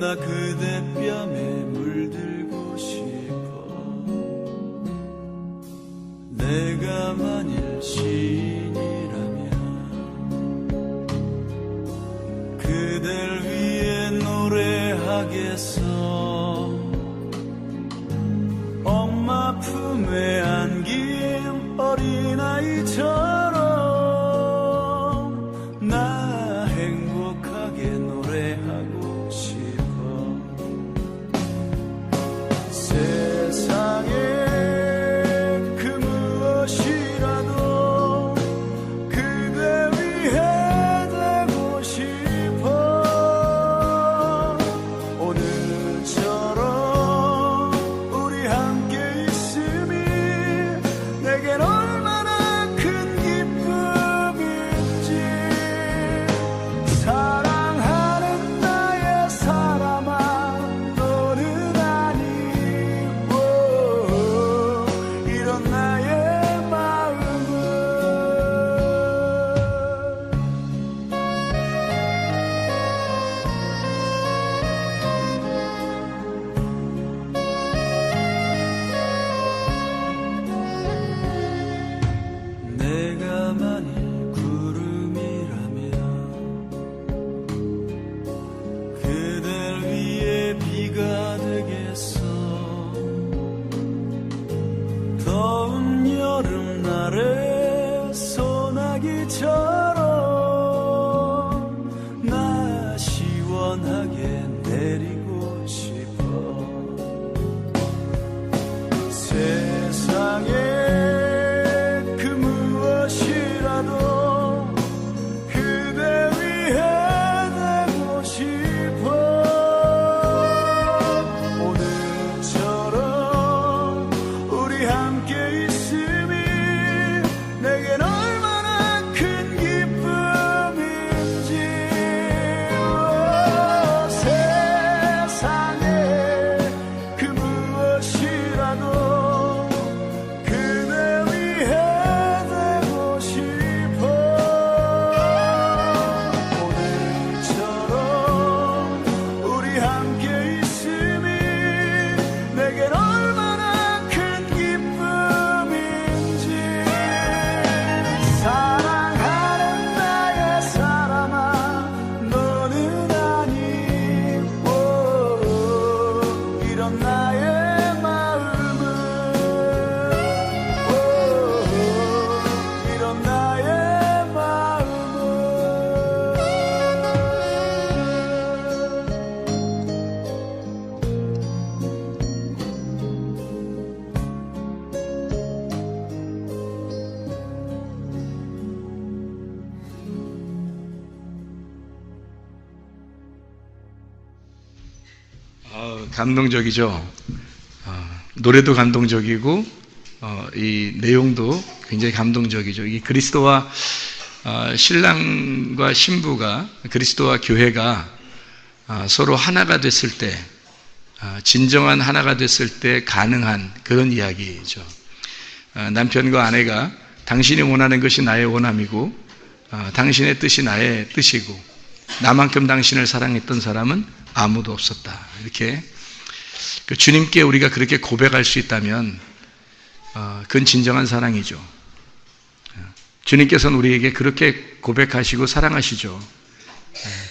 나 그대 뺨에 물들고 싶어. 내가 만일 시인이라면 그댈 위해 노래하겠어. 엄마 품에 안긴 어린아이처럼 나 행복하게 노래하고 싶어. 세상에 그 무엇이라도 그대 위해 되고 싶어. 오늘처럼 우리 함께 있음이 내겐 얼마나 큰 기쁨인지. 사랑하는 나의 사람아, 너는 아니고 이런 나의 마음은. 내가 만일 구름이라면 그댈 위해 비가 되겠어. 더운 여름날에 소나기처럼 나 시원하게 내리고 싶어. 세상에 그 무엇이라도 그대 위해 되고 싶어. 오늘처럼 우리 함께 있음이 내겐 얼마나 큰 기쁨인지. 세상에 그 무엇이라도 그대 위해 되고 싶어. 오늘처럼 우리 함께 있음이 내겐 얼마나 큰 기쁨인지. 사랑하는 나의 사람아, 너는 아니고 이런 나의 마음은. 이런 나의 마음은. 감동적이죠. 노래도 감동적이고 이 내용도 굉장히 감동적이죠. 이 그리스도와 신랑과 신부가, 그리스도와 교회가 서로 하나가 됐을 때, 진정한 하나가 됐을 때 가능한 그런 이야기죠. 남편과 아내가 당신이 원하는 것이 나의 원함이고 당신의 뜻이 나의 뜻이고 나만큼 당신을 사랑했던 사람은 아무도 없었다. 이렇게 그 주님께 우리가 그렇게 고백할 수 있다면 그건 진정한 사랑이죠. 주님께서는 우리에게 그렇게 고백하시고 사랑하시죠.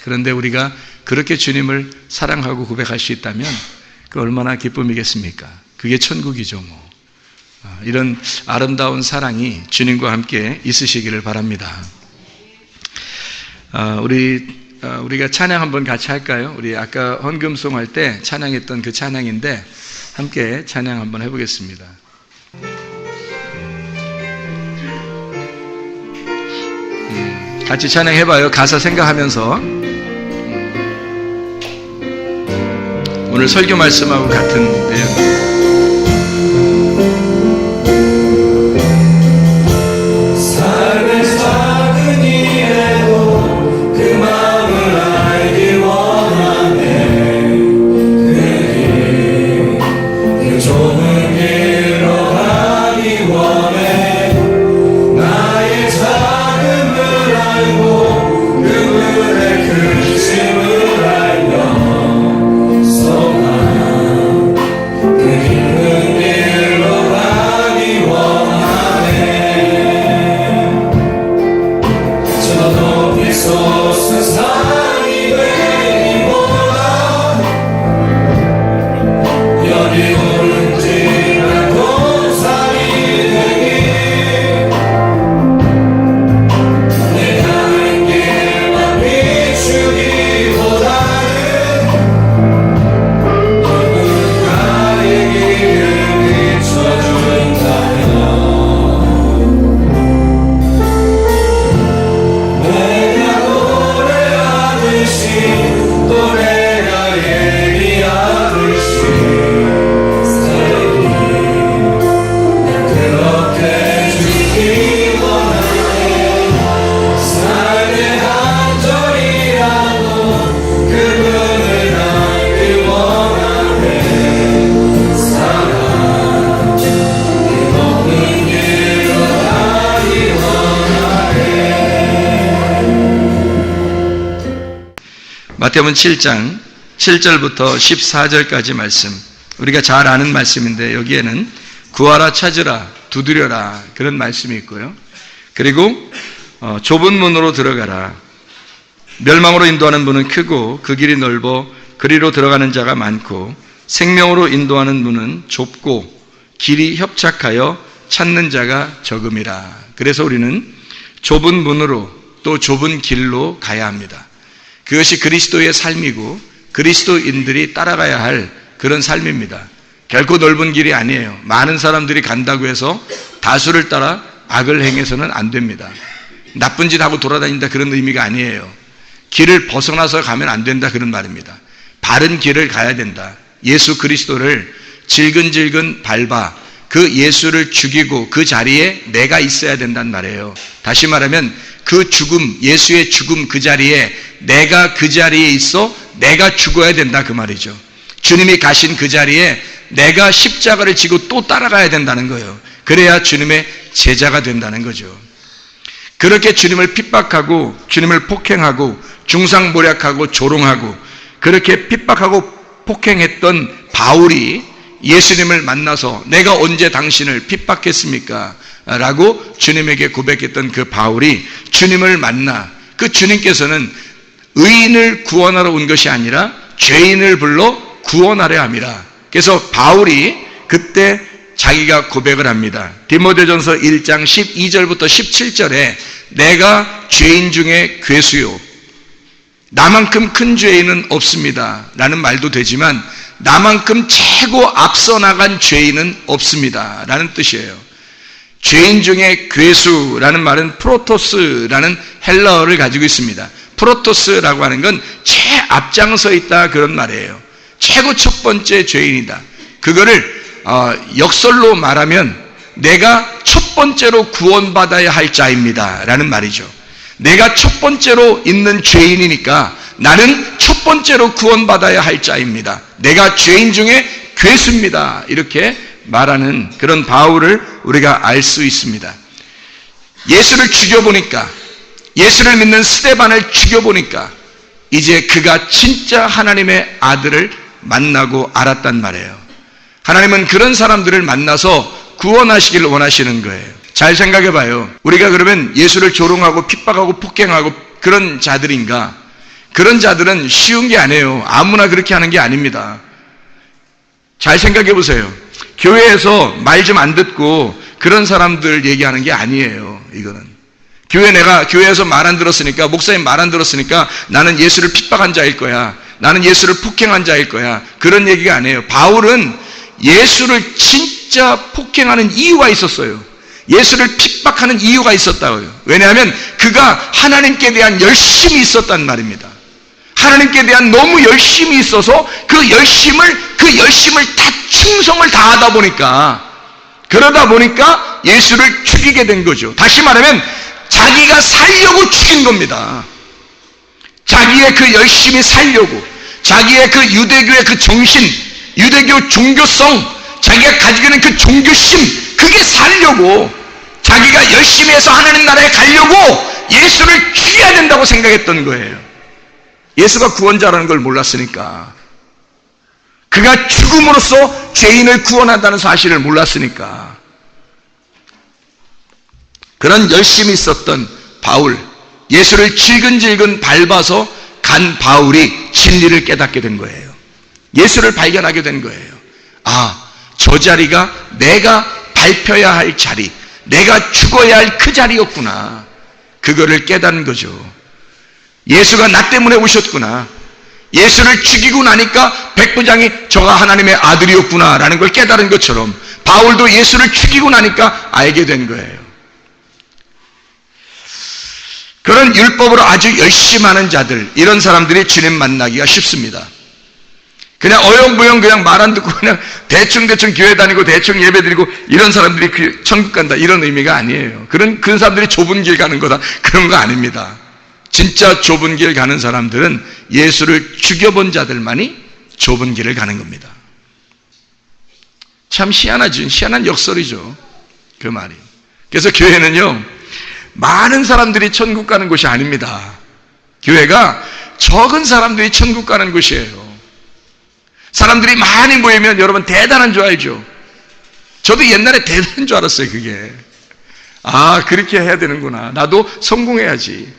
그런데 우리가 그렇게 주님을 사랑하고 고백할 수 있다면 그 얼마나 기쁨이겠습니까? 그게 천국이죠. 이런 아름다운 사랑이 주님과 함께 있으시기를 바랍니다. 우리가 찬양 한번 같이 할까요? 우리 아까 헌금송 할 때 찬양했던 그 찬양인데 함께 찬양 한번 해보겠습니다. 같이 찬양해봐요. 가사 생각하면서. 오늘 설교 말씀하고 같은 내용. 그물의 그 힘을 알며 마태복음 7장 7절부터 14절까지 말씀, 우리가 잘 아는 말씀인데 여기에는 구하라 찾으라 두드려라 그런 말씀이 있고요. 그리고 좁은 문으로 들어가라. 멸망으로 인도하는 문은 크고 그 길이 넓어 그리로 들어가는 자가 많고 생명으로 인도하는 문은 좁고 길이 협착하여 찾는 자가 적음이라. 그래서 우리는 좁은 문으로 또 좁은 길로 가야 합니다. 그것이 그리스도의 삶이고 그리스도인들이 따라가야 할 그런 삶입니다. 결코 넓은 길이 아니에요. 많은 사람들이 간다고 해서 다수를 따라 악을 행해서는 안 됩니다. 나쁜 짓 하고 돌아다닌다 그런 의미가 아니에요. 길을 벗어나서 가면 안 된다 그런 말입니다. 바른 길을 가야 된다. 예수 그리스도를 질근질근 밟아 그 예수를 죽이고 그 자리에 내가 있어야 된단 말이에요. 다시 말하면 그 죽음, 예수의 죽음 그 자리에 내가 그 자리에 있어 내가 죽어야 된다 그 말이죠. 주님이 가신 그 자리에 내가 십자가를 지고 또 따라가야 된다는 거예요. 그래야 주님의 제자가 된다는 거죠. 그렇게 주님을 핍박하고 주님을 폭행하고 중상모략하고 조롱하고 그렇게 핍박하고 폭행했던 바울이 예수님을 만나서 내가 언제 당신을 핍박했습니까? 라고 주님에게 고백했던 그 바울이 주님을 만나 그 주님께서는 의인을 구원하러 온 것이 아니라 죄인을 불러 구원하려 함이라. 그래서 바울이 그때 자기가 고백을 합니다. 디모데전서 1장 12절부터 17절에 내가 죄인 중에 괴수요 나만큼 큰 죄인은 없습니다 라는 말도 되지만 나만큼 최고 앞서 나간 죄인은 없습니다 라는 뜻이에요. 죄인 중에 괴수라는 말은 프로토스라는 헬라어를 가지고 있습니다. 프로토스라고 하는 건 최앞장서 있다 그런 말이에요. 최고 첫 번째 죄인이다. 그거를 역설로 말하면 내가 첫 번째로 구원받아야 할 자입니다 라는 말이죠. 내가 첫 번째로 있는 죄인이니까 나는 첫 번째로 구원받아야 할 자입니다. 내가 죄인 중에 괴수입니다. 이렇게 말하는 그런 바울을 우리가 알 수 있습니다. 예수를 죽여보니까, 예수를 믿는 스데반을 죽여보니까 이제 그가 진짜 하나님의 아들을 만나고 알았단 말이에요. 하나님은 그런 사람들을 만나서 구원하시길 원하시는 거예요. 잘 생각해 봐요. 우리가 그러면 예수를 조롱하고 핍박하고 폭행하고 그런 자들인가? 그런 자들은 쉬운 게 아니에요. 아무나 그렇게 하는 게 아닙니다. 잘 생각해 보세요. 교회에서 말 좀 안 듣고 그런 사람들 얘기하는 게 아니에요. 이거는 내가 교회에서 말 안 들었으니까, 목사님 말 안 들었으니까 나는 예수를 핍박한 자일 거야, 나는 예수를 폭행한 자일 거야, 그런 얘기가 아니에요. 바울은 예수를 진짜 폭행하는 이유가 있었어요. 예수를 핍박하는 이유가 있었다고요. 왜냐하면 그가 하나님께 대한 열심이 있었단 말입니다. 하나님께 대한 너무 열심이 있어서 그 열심을 다 충성을 다하다 보니까, 그러다 보니까 예수를 죽이게 된 거죠. 다시 말하면 자기가 살려고 죽인 겁니다. 자기의 그 열심히 살려고, 자기의 그 유대교의 그 정신, 유대교 종교성, 자기가 가지고 있는 그 종교심, 그게 살려고, 자기가 열심히 해서 하나님 나라에 가려고 예수를 죽여야 된다고 생각했던 거예요. 예수가 구원자라는 걸 몰랐으니까, 그가 죽음으로써 죄인을 구원한다는 사실을 몰랐으니까. 그런 열심이 있었던 바울, 예수를 질근질근 밟아서 간 바울이 진리를 깨닫게 된 거예요. 예수를 발견하게 된 거예요. 아, 저 자리가 내가 밟혀야 할 자리, 내가 죽어야 할 그 자리였구나. 그거를 깨닫는 거죠. 예수가 나 때문에 오셨구나. 예수를 죽이고 나니까 백부장이 저가 하나님의 아들이었구나 라는 걸 깨달은 것처럼 바울도 예수를 죽이고 나니까 알게 된 거예요. 그런 율법으로 아주 열심히 하는 자들, 이런 사람들이 주님 만나기가 쉽습니다. 그냥 어영부영 그냥 말 안 듣고 그냥 대충 교회 다니고 대충 예배 드리고 이런 사람들이 천국 간다, 이런 의미가 아니에요. 그런 사람들이 좁은 길 가는 거다, 그런 거 아닙니다. 진짜 좁은 길 가는 사람들은 예수를 죽여본 자들만이 좁은 길을 가는 겁니다. 참 희한한 역설이죠, 그 말이. 그래서 교회는요, 많은 사람들이 천국 가는 곳이 아닙니다. 교회가 적은 사람들이 천국 가는 곳이에요. 사람들이 많이 모이면 여러분 대단한 줄 알죠? 저도 옛날에 대단한 줄 알았어요, 그게. 아, 그렇게 해야 되는구나. 나도 성공해야지.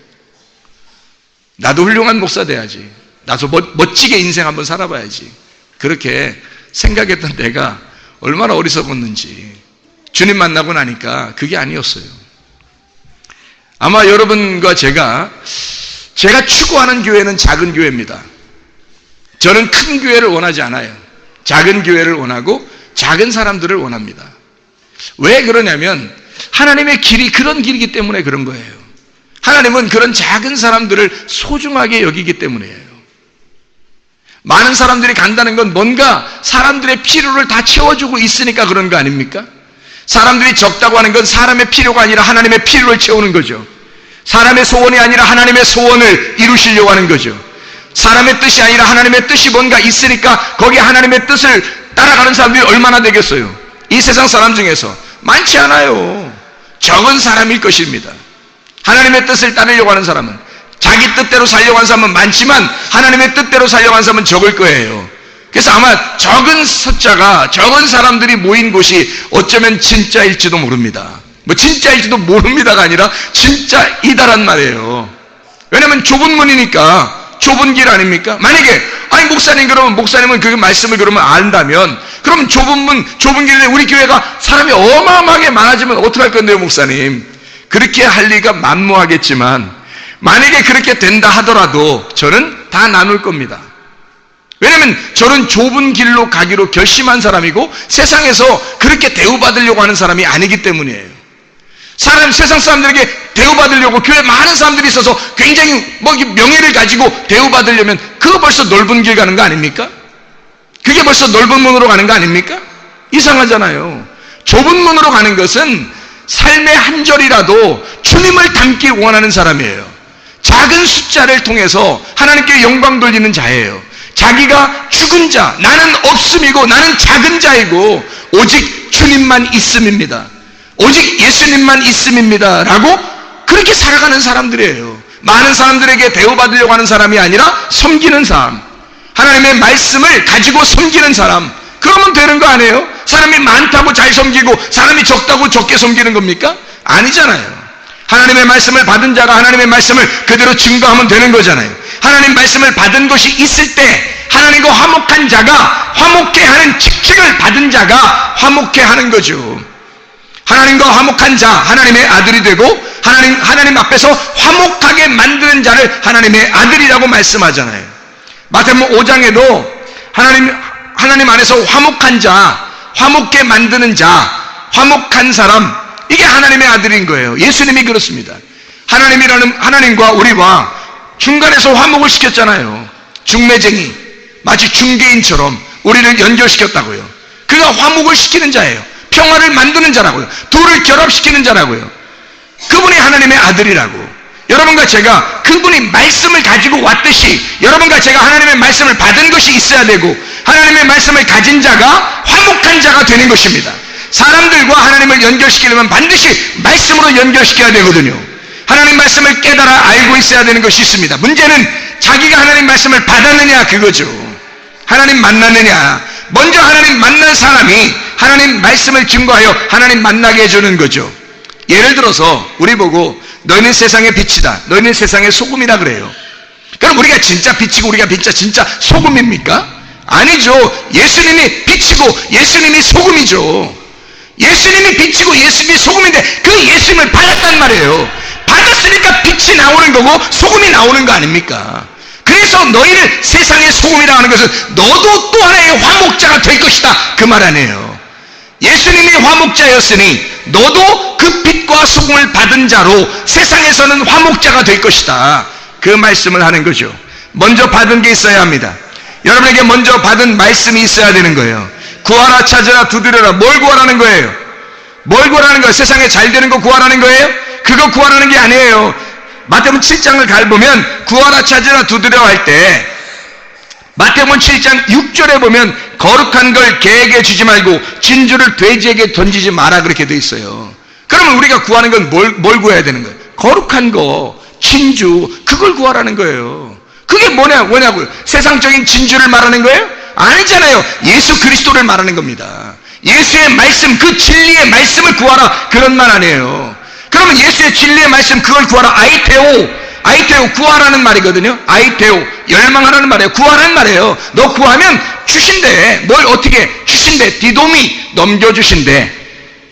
나도 훌륭한 목사 돼야지. 나도 멋지게 인생 한번 살아봐야지. 그렇게 생각했던 내가 얼마나 어리석었는지 주님 만나고 나니까 그게 아니었어요. 아마 여러분과 제가 추구하는 교회는 작은 교회입니다. 저는 큰 교회를 원하지 않아요. 작은 교회를 원하고 작은 사람들을 원합니다. 왜 그러냐면 하나님의 길이 그런 길이기 때문에 그런 거예요. 하나님은 그런 작은 사람들을 소중하게 여기기 때문이에요. 많은 사람들이 간다는 건 뭔가 사람들의 필요를 다 채워주고 있으니까 그런 거 아닙니까? 사람들이 적다고 하는 건 사람의 필요가 아니라 하나님의 필요를 채우는 거죠. 사람의 소원이 아니라 하나님의 소원을 이루시려고 하는 거죠. 사람의 뜻이 아니라 하나님의 뜻이 뭔가 있으니까 거기 하나님의 뜻을 따라가는 사람들이 얼마나 되겠어요? 이 세상 사람 중에서 많지 않아요. 적은 사람일 것입니다. 하나님의 뜻을 따르려고 하는 사람은, 자기 뜻대로 살려고 하는 사람은 많지만 하나님의 뜻대로 살려고 하는 사람은 적을 거예요. 그래서 아마 적은 숫자가, 적은 사람들이 모인 곳이 어쩌면 진짜일지도 모릅니다. 뭐 진짜일지도 모릅니다가 아니라 진짜이다란 말이에요. 왜냐면 좁은 문이니까 좁은 길 아닙니까? 만약에 아니 목사님, 그러면 목사님은 그 말씀을 그러면 안다면, 그럼 좁은 문, 좁은 길에 우리 교회가 사람이 어마어마하게 많아지면 어떡할 건데요, 목사님? 그렇게 할 리가 만무하겠지만 만약에 그렇게 된다 하더라도 저는 다 나눌 겁니다. 왜냐하면 저는 좁은 길로 가기로 결심한 사람이고 세상에서 그렇게 대우받으려고 하는 사람이 아니기 때문이에요. 세상 사람들에게 대우받으려고 교회에 많은 사람들이 있어서 굉장히 명예를 가지고 대우받으려면 그거 벌써 넓은 길 가는 거 아닙니까? 그게 벌써 넓은 문으로 가는 거 아닙니까? 이상하잖아요. 좁은 문으로 가는 것은 삶의 한 절이라도 주님을 닮기 원하는 사람이에요. 작은 숫자를 통해서 하나님께 영광 돌리는 자예요. 자기가 죽은 자, 나는 없음이고 나는 작은 자이고 오직 주님만 있음입니다. 오직 예수님만 있음입니다 라고 그렇게 살아가는 사람들이에요. 많은 사람들에게 대우받으려고 하는 사람이 아니라 섬기는 사람, 하나님의 말씀을 가지고 섬기는 사람, 그러면 되는 거 아니에요? 사람이 많다고 잘 섬기고 사람이 적다고 적게 섬기는 겁니까? 아니잖아요. 하나님의 말씀을 받은 자가 하나님의 말씀을 그대로 증거하면 되는 거잖아요. 하나님 말씀을 받은 것이 있을 때 하나님과 화목한 자가 화목해 하는 직책을 받은 자가 화목해 하는 거죠. 하나님과 화목한 자, 하나님의 아들이 되고 하나님 앞에서 화목하게 만드는 자를 하나님의 아들이라고 말씀하잖아요. 마태복음 5장에도 하나님 안에서 화목한 자, 화목게 만드는 자, 화목한 사람, 이게 하나님의 아들인 거예요. 예수님이 그렇습니다. 하나님과 우리와 중간에서 화목을 시켰잖아요. 중매쟁이, 마치 중개인처럼 우리를 연결시켰다고요. 그가 화목을 시키는 자예요. 평화를 만드는 자라고요. 둘을 결합시키는 자라고요. 그분이 하나님의 아들이라고. 여러분과 제가 그분이 말씀을 가지고 왔듯이 여러분과 제가 하나님의 말씀을 받은 것이 있어야 되고 하나님의 말씀을 가진 자가 화목한 자가 되는 것입니다. 사람들과 하나님을 연결시키려면 반드시 말씀으로 연결시켜야 되거든요. 하나님 말씀을 깨달아 알고 있어야 되는 것이 있습니다. 문제는 자기가 하나님 말씀을 받았느냐 그거죠. 하나님 만났느냐. 먼저 하나님 만난 사람이 하나님 말씀을 증거하여 하나님 만나게 해주는 거죠. 예를 들어서 우리 보고 너희는 세상의 빛이다, 너희는 세상의 소금이다 그래요. 그럼 우리가 진짜 빛이고 우리가 진짜 소금입니까? 아니죠. 예수님이 빛이고 예수님이 소금이죠. 예수님이 빛이고 예수님이 소금인데 그 예수님을 받았단 말이에요. 받았으니까 빛이 나오는 거고 소금이 나오는 거 아닙니까? 그래서 너희는 세상의 소금이라 하는 것은 너도 또 하나의 화목자가 될 것이다 그 말 아니에요. 예수님이 화목자였으니 너도 그 빛과 소금을 받은 자로 세상에서는 화목자가 될 것이다 그 말씀을 하는 거죠. 먼저 받은 게 있어야 합니다. 여러분에게 먼저 받은 말씀이 있어야 되는 거예요. 구하라, 찾으라, 두드려라. 뭘 구하라는 거예요? 뭘 구하라는 거예요? 세상에 잘 되는 거 구하라는 거예요? 그거 구하라는 게 아니에요. 마태복음 7장을 가보면 구하라, 찾으라, 두드려 할 때 마태복음 7장 6절에 보면 거룩한 걸 개에게 주지 말고 진주를 돼지에게 던지지 마라 그렇게 돼 있어요. 그러면 우리가 구하는 건 뭘 구해야 되는 거예요? 거룩한 거, 진주, 그걸 구하라는 거예요. 그게 뭐냐고요? 세상적인 진주를 말하는 거예요? 아니잖아요. 예수 그리스도를 말하는 겁니다. 예수의 말씀, 그 진리의 말씀을 구하라, 그런 말 아니에요. 그러면 예수의 진리의 말씀, 그걸 구하라. 아이테오, 구하라는 말이거든요. 아이테오, 열망하라는 말이에요. 구하라는 말이에요. 너 구하면 주신대. 뭘 어떻게 주신대? 디도미, 넘겨주신대.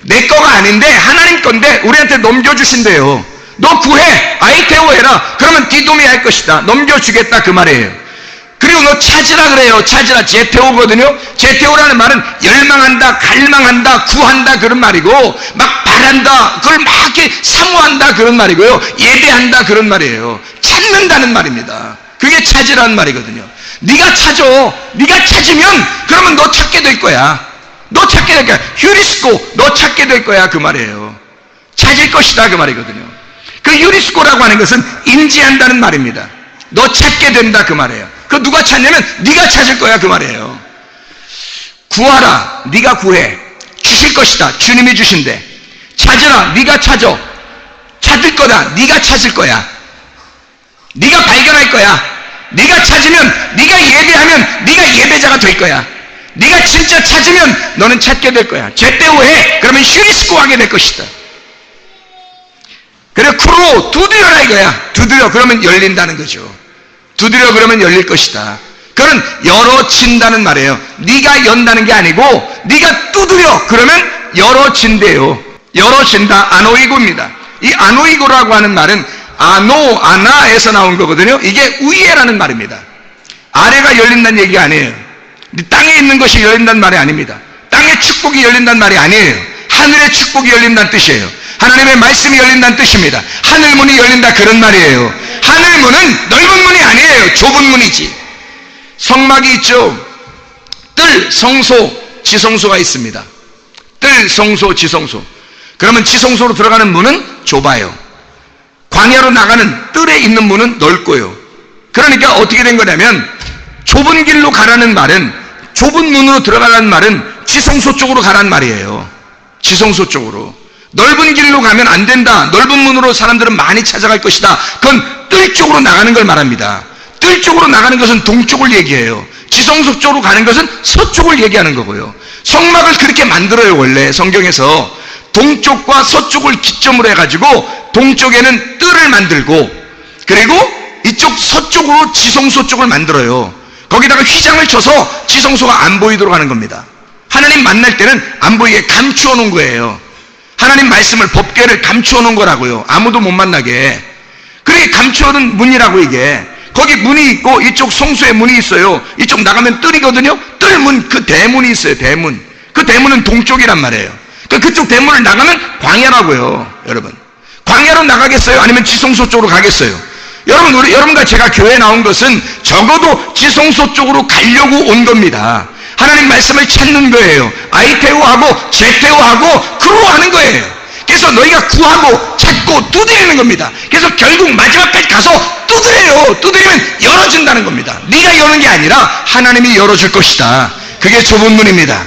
내 거가 아닌데 하나님 건데 우리한테 넘겨주신대요. 너 구해, 아이테오 해라. 그러면 디도미 할 것이다. 넘겨주겠다, 그 말이에요. 그리고 너 찾으라 그래요. 찾으라, 제테오거든요. 제테오라는 말은 열망한다, 갈망한다, 구한다, 그런 말이고, 막 바란다, 그걸 막 이렇게 사모한다, 그런 말이고요. 예배한다, 그런 말이에요. 찾는다는 말입니다. 그게 찾으라는 말이거든요. 네가 찾으면 그러면 너 찾게 될 거야. 너 찾게 될 거야. 휴리스코, 너 찾게 될 거야, 그 말이에요. 찾을 것이다, 그 말이거든요. 그 휴리스코라고 하는 것은 인지한다는 말입니다. 너 찾게 된다, 그 말이에요. 그 누가 찾냐면 네가 찾을 거야, 그 말이에요. 구하라, 네가 구해. 주실 것이다, 주님이 주신대. 찾으라, 네가 찾을 거다, 네가 찾을 거야. 네가 발견할 거야. 네가 찾으면, 네가 예배하면 네가 예배자가 될 거야. 네가 진짜 찾으면 너는 찾게 될 거야. 제때오 해, 그러면 휴리스코 하게 될 것이다. 그래, 쿠로, 두드려라 이거야. 두드려, 그러면 열린다는 거죠. 두드려, 그러면 열릴 것이다. 그건 열어진다는 말이에요. 네가 연다는 게 아니고 네가 두드려, 그러면 열어진대요. 열어진다, 아노이고입니다. 이 아노이고라고 하는 말은 아나에서 나온 거거든요. 이게 위에라는 말입니다. 아래가 열린다는 얘기가 아니에요. 땅에 있는 것이 열린다는 말이 아닙니다. 땅의 축복이 열린다는 말이 아니에요. 하늘의 축복이 열린다는 뜻이에요. 하나님의 말씀이 열린다는 뜻입니다. 하늘문이 열린다, 그런 말이에요. 하늘문은 넓은 문이 아니에요. 좁은 문이지. 성막이 있죠. 뜰, 성소, 지성소가 있습니다. 뜰, 성소, 지성소. 그러면 지성소로 들어가는 문은 좁아요. 광야로 나가는 뜰에 있는 문은 넓고요. 그러니까 어떻게 된 거냐면, 좁은 길로 가라는 말은, 좁은 문으로 들어가라는 말은 지성소 쪽으로 가라는 말이에요. 지성소 쪽으로. 넓은 길로 가면 안 된다. 넓은 문으로 사람들은 많이 찾아갈 것이다. 그건 뜰 쪽으로 나가는 걸 말합니다. 뜰 쪽으로 나가는 것은 동쪽을 얘기해요. 지성소 쪽으로 가는 것은 서쪽을 얘기하는 거고요. 성막을 그렇게 만들어요. 원래 성경에서 동쪽과 서쪽을 기점으로 해가지고 동쪽에는 뜰을 만들고, 그리고 이쪽 서쪽으로 지성소 쪽을 만들어요. 거기다가 휘장을 쳐서 지성소가 안 보이도록 하는 겁니다. 하나님 만날 때는 안 보이게 감추어 놓은 거예요. 하나님 말씀을, 법궤를 감추어 놓은 거라고요. 아무도 못 만나게. 그렇게 감추어 놓은 문이라고. 이게 거기 문이 있고 이쪽 성소에 문이 있어요. 이쪽 나가면 뜰이거든요. 뜰문, 그 대문이 있어요. 대문. 그 대문은 동쪽이란 말이에요. 그쪽 대문을 나가면 광야라고요. 여러분, 광야로 나가겠어요? 아니면 지성소 쪽으로 가겠어요? 여러분과 제가 교회에 나온 것은 적어도 지성소 쪽으로 가려고 온 겁니다. 하나님 말씀을 찾는 거예요. 아이테오하고 제테오하고 크로하는 거예요. 그래서 너희가 구하고 찾고 두드리는 겁니다. 그래서 결국 마지막까지 가서 두드려요. 두드리면 열어준다는 겁니다. 네가 여는 게 아니라 하나님이 열어줄 것이다. 그게 좁은 문입니다.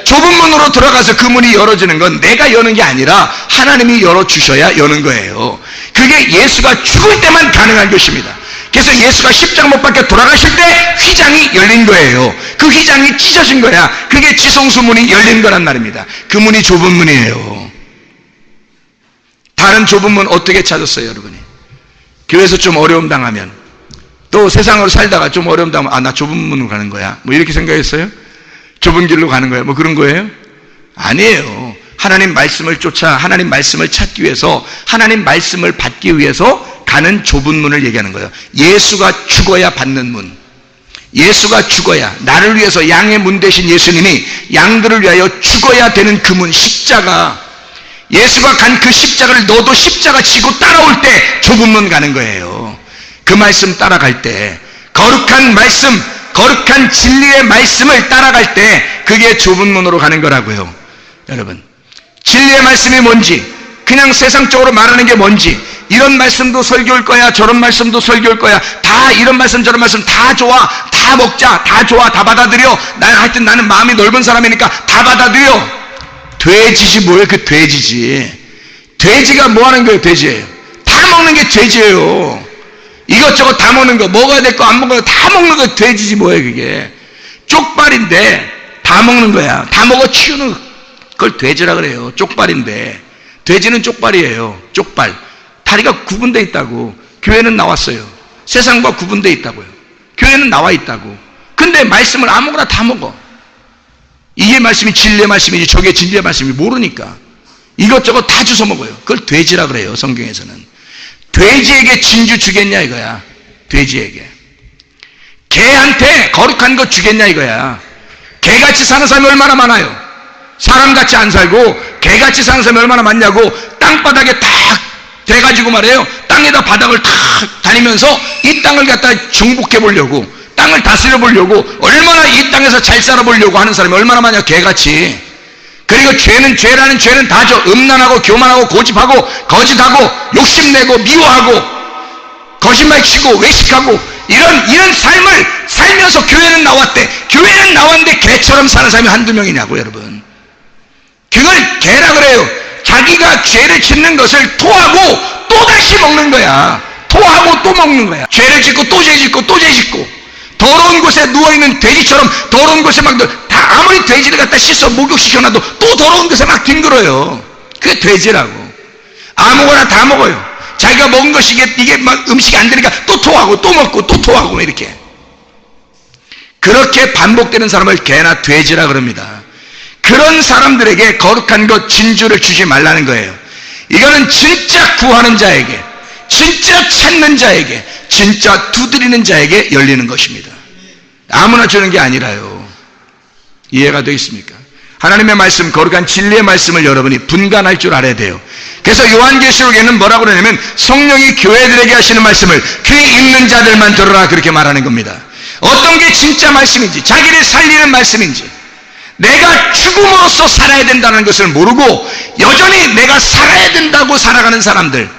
좁은 문으로 들어가서 그 문이 열어지는 건 내가 여는 게 아니라 하나님이 열어주셔야 여는 거예요. 그게 예수가 죽을 때만 가능한 것입니다. 그래서 예수가 십자가 못 박혀 돌아가실 때 휘장이 열린 거예요. 그 휘장이 찢어진 거야. 그게 지성소 문이 열린 거란 말입니다. 그 문이 좁은 문이에요. 다른 좁은 문 어떻게 찾았어요, 여러분이? 교회에서 좀 어려움 당하면, 또 세상으로 살다가 좀 어려움 당하면, 나 좁은 문으로 가는 거야, 뭐 이렇게 생각했어요? 좁은 길로 가는 거야, 뭐 그런 거예요? 아니에요. 하나님 말씀을 쫓아 하나님 말씀을 찾기 위해서, 하나님 말씀을 받기 위해서 가는 좁은 문을 얘기하는 거예요. 예수가 죽어야 받는 문. 예수가 죽어야, 나를 위해서 양의 문 대신 예수님이 양들을 위하여 죽어야 되는 그 문, 십자가. 예수가 간 그 십자가를 너도 십자가 지고 따라올 때 좁은 문 가는 거예요. 그 말씀 따라갈 때, 거룩한 말씀, 거룩한 진리의 말씀을 따라갈 때 그게 좁은 문으로 가는 거라고요. 여러분, 진리의 말씀이 뭔지, 그냥 세상적으로 말하는 게 뭔지, 이런 말씀도 설교일 거야, 저런 말씀도 설교일 거야, 다 이런 말씀 저런 말씀 다 좋아, 다 먹자, 다 좋아, 다 받아들여. 하여튼 나는 마음이 넓은 사람이니까 다 받아들여. 돼지지 뭐예요? 그 돼지지. 돼지가 뭐 하는 거예요? 돼지예요. 다 먹는 게 돼지예요. 이것저것 다 먹는 거, 먹어야 될 거 안 먹어야 다 먹는 거 돼지지 뭐예요 그게. 쪽발인데 다 먹는 거야. 다 먹어 치우는 그걸 돼지라 그래요. 쪽발인데. 돼지는 쪽발이에요. 쪽발. 다리가 구분되어 있다고. 교회는 나왔어요. 세상과 구분되어 있다고요. 교회는 나와 있다고. 근데 말씀을 아무거나 다 먹어. 이게 말씀이 진리의 말씀이지 저게 진리의 말씀이 모르니까 이것저것 다 주워 먹어요. 그걸 돼지라 그래요. 성경에서는. 돼지에게 진주 주겠냐 이거야. 돼지에게. 개한테 거룩한 거 주겠냐 이거야. 개같이 사는 사람이 얼마나 많아요. 사람같이 안 살고 개같이 사는 사람이 얼마나 많냐고. 땅바닥에 탁 돼가지고 말이에요. 땅에다 바닥을 탁 다니면서 이 땅을 갖다 정복해 보려고, 땅을 다스려 보려고, 얼마나 이 땅에서 잘 살아보려고 하는 사람이 얼마나 많냐. 개같이. 그리고 죄라는 죄는 다죠. 음란하고 교만하고 고집하고 거짓하고 욕심내고 미워하고 거짓말치고 외식하고 이런 삶을 살면서 교회는 나왔대. 교회는 나왔는데 개처럼 사는 사람이 한두 명이냐고 여러분. 그걸 개라 그래요. 자기가 죄를 짓는 것을 토하고 또다시 먹는 거야. 토하고 또 먹는 거야. 죄를 짓고 또 죄 짓고 또 죄 짓고 더러운 곳에 누워있는 돼지처럼 더러운 곳에 막 다 아무리 돼지를 갖다 씻어 목욕시켜놔도 또 더러운 곳에 막 뒹굴어요. 그게 돼지라고. 아무거나 다 먹어요. 자기가 먹은 것이 이게 막 음식이 안 되니까 또 토하고 또 먹고 또 토하고 이렇게. 그렇게 반복되는 사람을 개나 돼지라 그럽니다. 그런 사람들에게 거룩한 것 진주를 주지 말라는 거예요. 이거는 진짜 구하는 자에게, 진짜 찾는 자에게, 진짜 두드리는 자에게 열리는 것입니다. 아무나 주는 게 아니라요. 이해가 되겠습니까? 하나님의 말씀, 거룩한 진리의 말씀을 여러분이 분간할 줄 알아야 돼요. 그래서 요한계시록에는 뭐라고 그러냐면 성령이 교회들에게 하시는 말씀을 귀 있는 자들만 들으라 그렇게 말하는 겁니다. 어떤 게 진짜 말씀인지, 자기를 살리는 말씀인지, 내가 죽음으로써 살아야 된다는 것을 모르고 여전히 내가 살아야 된다고 살아가는 사람들,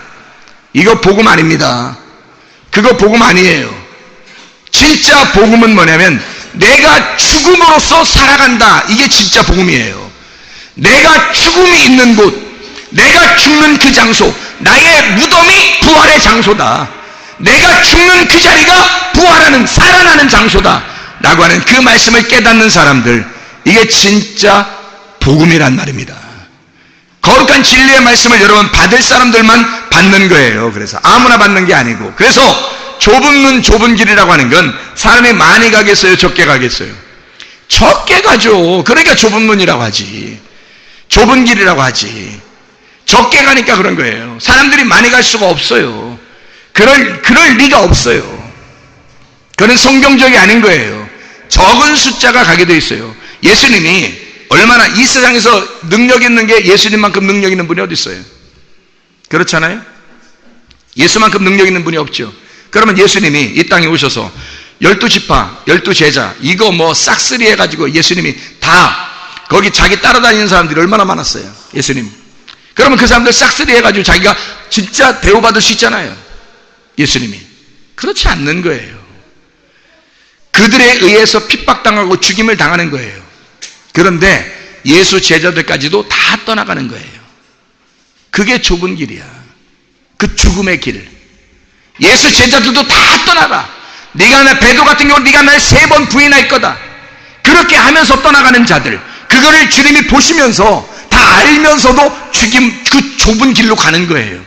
이거 복음 아닙니다. 그거 복음 아니에요. 진짜 복음은 뭐냐면 내가 죽음으로써 살아간다. 이게 진짜 복음이에요. 내가 죽음이 있는 곳, 내가 죽는 그 장소, 나의 무덤이 부활의 장소다. 내가 죽는 그 자리가 부활하는, 살아나는 장소다 라고 하는 그 말씀을 깨닫는 사람들, 이게 진짜 복음이란 말입니다. 거룩한 진리의 말씀을 여러분 받을 사람들만 받는 거예요. 그래서 아무나 받는 게 아니고. 그래서 좁은 눈 좁은 길이라고 하는 건 사람이 많이 가겠어요, 적게 가겠어요? 적게 가죠. 그러니까 좁은 눈이라고 하지. 좁은 길이라고 하지. 적게 가니까 그런 거예요. 사람들이 많이 갈 수가 없어요. 그럴 리가 없어요. 그건 성경적이 아닌 거예요. 적은 숫자가 가게 돼 있어요. 예수님이 얼마나 이 세상에서 능력 있는 게 예수님만큼 능력 있는 분이 어디 있어요? 그렇잖아요? 예수만큼 능력 있는 분이 없죠. 그러면 예수님이 이 땅에 오셔서 12지파, 12제자 이거 뭐 싹쓸이 해가지고 예수님이 다 거기 자기 따라다니는 사람들이 얼마나 많았어요. 예수님. 그러면 그 사람들 싹쓸이 해가지고 자기가 진짜 대우받을 수 있잖아요. 예수님이. 그렇지 않는 거예요. 그들에 의해서 핍박당하고 죽임을 당하는 거예요. 그런데 예수 제자들까지도 다 떠나가는 거예요. 그게 좁은 길이야. 그 죽음의 길. 예수 제자들도 다 떠나가. 네가 나 베드로 같은 경우 네가 날 3번 부인할 거다. 그렇게 하면서 떠나가는 자들, 그거를 주님이 보시면서 다 알면서도 죽임, 그 좁은 길로 가는 거예요.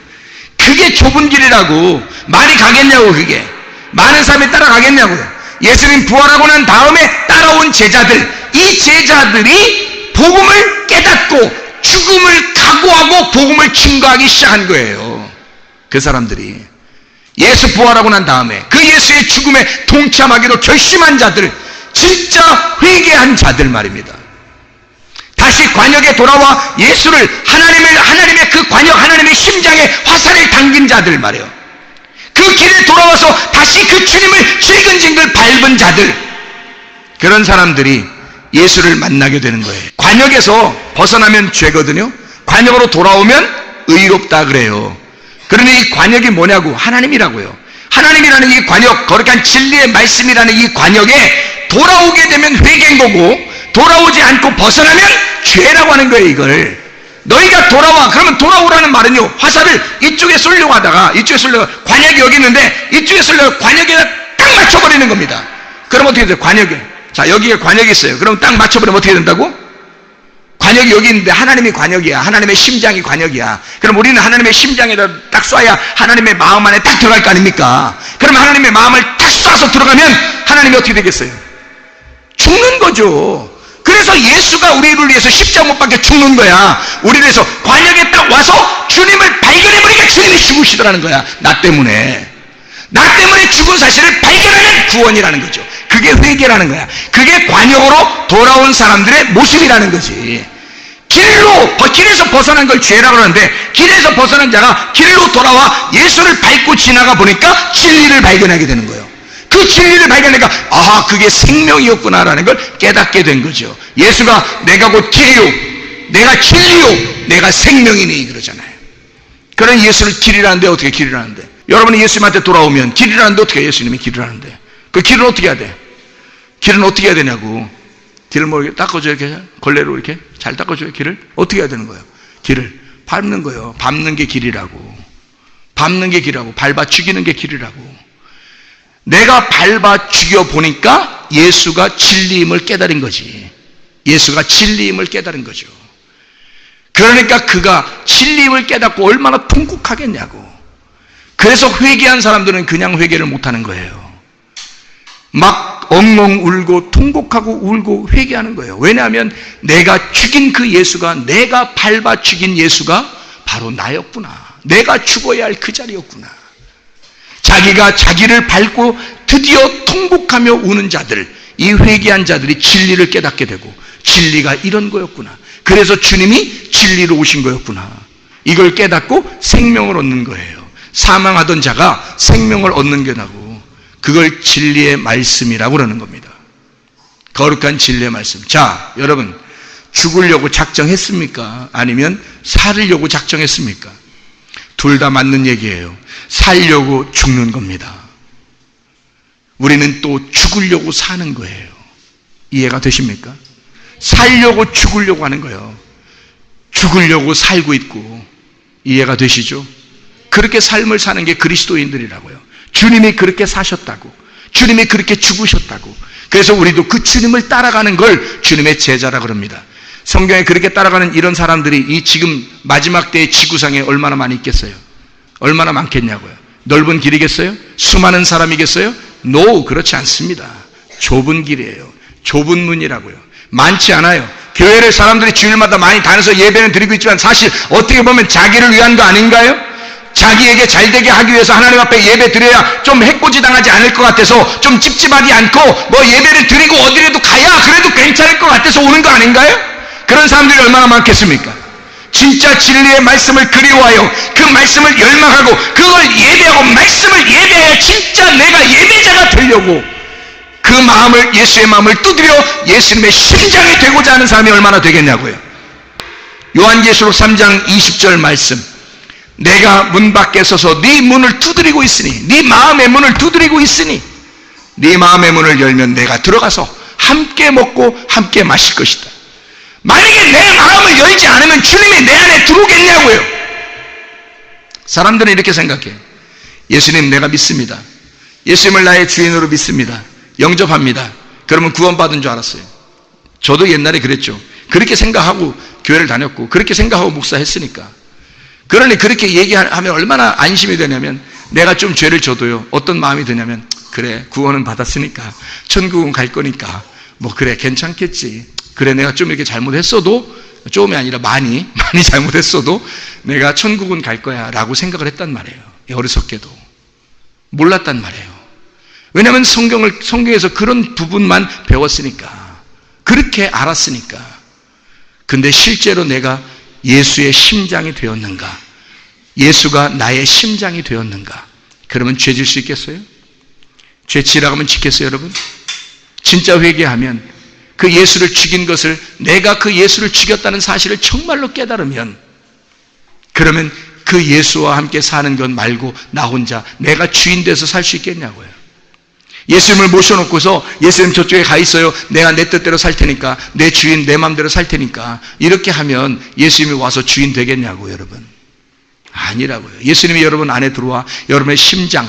그게 좁은 길이라고. 많이 가겠냐고. 그게 많은 사람이 따라가겠냐고요. 예수님 부활하고 난 다음에 따라온 제자들, 이 제자들이 복음을 깨닫고 죽음을 각오하고 복음을 증거하기 시작한 거예요. 그 사람들이 예수 부활하고 난 다음에 그 예수의 죽음에 동참하기로 결심한 자들, 진짜 회개한 자들 말입니다. 다시 관역에 돌아와 예수를, 하나님의 그 관역, 하나님의 심장에 화살을 당긴 자들 말이에요. 그 길에 돌아와서 다시 그 주님을 질근질근 밟은 자들, 그런 사람들이 예수를 만나게 되는 거예요. 관역에서 벗어나면 죄거든요. 관역으로 돌아오면 의롭다 그래요. 그러니 이 관역이 뭐냐고? 하나님이라고요. 하나님이라는 이 관역, 거룩한 진리의 말씀이라는 이 관역에 돌아오게 되면 회개인 거고, 돌아오지 않고 벗어나면 죄라고 하는 거예요. 이걸 너희가 돌아와. 그러면 돌아오라는 말은요, 화살을 이쪽에 쏠려고 하다가, 이쪽에 쏠려고, 관역이 여기 있는데, 이쪽에 쏠려고 관역에다 딱 맞춰버리는 겁니다. 그럼 어떻게 돼요? 관역에. 자, 여기에 관역이 있어요. 그럼 딱 맞춰버리면 어떻게 된다고? 관역이 여기 있는데 하나님이 관역이야. 하나님의 심장이 관역이야. 그럼 우리는 하나님의 심장에다 딱 쏴야 하나님의 마음 안에 딱 들어갈 거 아닙니까? 그럼 하나님의 마음을 딱 쏴서 들어가면 하나님이 어떻게 되겠어요? 죽는 거죠. 그래서 예수가 우리를 위해서 십자가 못 박혀 죽는 거야. 우리를 위해서 관역에 딱 와서 주님을 발견해버리니까 주님이 죽으시더라는 거야. 나 때문에 죽은 사실을 발견하는 구원이라는 거죠. 그게 회개라는 거야. 그게 관역으로 돌아온 사람들의 모습이라는 거지. 길에서 벗어난 걸 죄라고 하는데, 길에서 벗어난 자가 길로 돌아와 예수를 밟고 지나가 보니까 진리를 발견하게 되는 거예요. 그 진리를 발견하니까, 아하, 그게 생명이었구나라는 걸 깨닫게 된 거죠. 예수가 내가 곧 길이요, 내가 진리요, 내가 생명이니 그러잖아요. 그런 예수를 길이라는데 어떻게 길이라는데? 여러분이 예수님한테 돌아오면 길이라는데 어떻게 예수님이 길이라는데? 그 길은 어떻게 해야 돼? 길은 어떻게 해야 되냐고. 길을 뭐 이렇게 닦아줘요, 이렇게 걸레로 이렇게 잘 닦아줘요. 길을 어떻게 해야 되는 거예요? 길을 밟는 거예요. 밟는 게 길이라고. 밟는 게 길이라고. 밟아 죽이는 게 길이라고. 내가 밟아 죽여 보니까 예수가 진리임을 깨달은 거지. 예수가 진리임을 깨달은 거죠. 그러니까 그가 진리임을 깨닫고 얼마나 통곡하겠냐고. 그래서 회개한 사람들은 그냥 회개를 못하는 거예요. 막 엉엉 울고 통곡하고 울고 회개하는 거예요. 왜냐하면 내가 죽인 그 예수가, 내가 밟아 죽인 예수가 바로 나였구나. 내가 죽어야 할 그 자리였구나. 자기가 자기를 밟고 드디어 통곡하며 우는 자들, 이 회개한 자들이 진리를 깨닫게 되고, 진리가 이런 거였구나. 그래서 주님이 진리로 오신 거였구나. 이걸 깨닫고 생명을 얻는 거예요. 사망하던 자가 생명을 얻는 게 나고, 그걸 진리의 말씀이라고 그러는 겁니다. 거룩한 진리의 말씀. 자, 여러분, 죽으려고 작정했습니까? 아니면 살으려고 작정했습니까? 둘 다 맞는 얘기예요. 살려고 죽는 겁니다. 우리는 또 죽으려고 사는 거예요. 이해가 되십니까? 살려고 죽으려고 하는 거예요. 죽으려고 살고 있고. 이해가 되시죠? 그렇게 삶을 사는 게 그리스도인들이라고요. 주님이 그렇게 사셨다고, 주님이 그렇게 죽으셨다고. 그래서 우리도 그 주님을 따라가는 걸 주님의 제자라 그럽니다. 성경에 그렇게 따라가는 이런 사람들이 이 지금 마지막 때의 지구상에 얼마나 많이 있겠어요? 얼마나 많겠냐고요. 넓은 길이겠어요? 수많은 사람이겠어요? No, 그렇지 않습니다. 좁은 길이에요. 좁은 문이라고요. 많지 않아요. 교회를 사람들이 주일마다 많이 다녀서 예배는 드리고 있지만 사실 어떻게 보면 자기를 위한 거 아닌가요? 자기에게 잘되게 하기 위해서 하나님 앞에 예배 드려야 좀 해코지 당하지 않을 것 같아서, 좀 찝찝하지 않고 뭐 예배를 드리고 어디라도 가야 그래도 괜찮을 것 같아서 오는 거 아닌가요? 그런 사람들이 얼마나 많겠습니까? 진짜 진리의 말씀을 그리워하여 그 말씀을 열망하고 그걸 예배하고 말씀을 예배해야 진짜 내가 예배자가 되려고 그 마음을, 예수의 마음을 두드려 예수님의 심장이 되고자 하는 사람이 얼마나 되겠냐고요. 요한계시록 3장 20절 말씀. 내가 문 밖에 서서 네 문을 두드리고 있으니, 네 마음의 문을 두드리고 있으니 네 마음의 문을 열면 내가 들어가서 함께 먹고 함께 마실 것이다. 만약에 내 마음을 열지 않으면 주님이 내 안에 들어오겠냐고요. 사람들은 이렇게 생각해. 예수님 내가 믿습니다. 예수님을 나의 주인으로 믿습니다. 영접합니다. 그러면 구원받은 줄 알았어요. 저도 옛날에 그랬죠. 그렇게 생각하고 교회를 다녔고 그렇게 생각하고 목사했으니까. 그러니 그렇게 얘기하면 얼마나 안심이 되냐면, 내가 좀 죄를 져도요, 어떤 마음이 드냐면, 그래, 구원은 받았으니까 천국은 갈 거니까 뭐 그래 괜찮겠지. 그래, 내가 좀 이렇게 잘못했어도, 좀이 아니라 많이 잘못했어도 내가 천국은 갈 거야 라고 생각을 했단 말이에요. 어리석게도 몰랐단 말이에요. 왜냐하면 성경에서 그런 부분만 배웠으니까, 그렇게 알았으니까. 근데 실제로 내가 예수의 심장이 되었는가? 예수가 나의 심장이 되었는가? 그러면 죄 질 수 있겠어요? 죄 지라고 하면 짓겠어요, 여러분? 진짜 회개하면 그 예수를 죽인 것을, 내가 그 예수를 죽였다는 사실을 정말로 깨달으면, 그러면 그 예수와 함께 사는 것 말고 나 혼자 내가 주인 돼서 살 수 있겠냐고요. 예수님을 모셔놓고서 예수님 저쪽에 가 있어요. 내가 내 뜻대로 살 테니까, 내 주인 내 마음대로 살 테니까, 이렇게 하면 예수님이 와서 주인 되겠냐고. 여러분, 아니라고요. 예수님이 여러분 안에 들어와 여러분의 심장,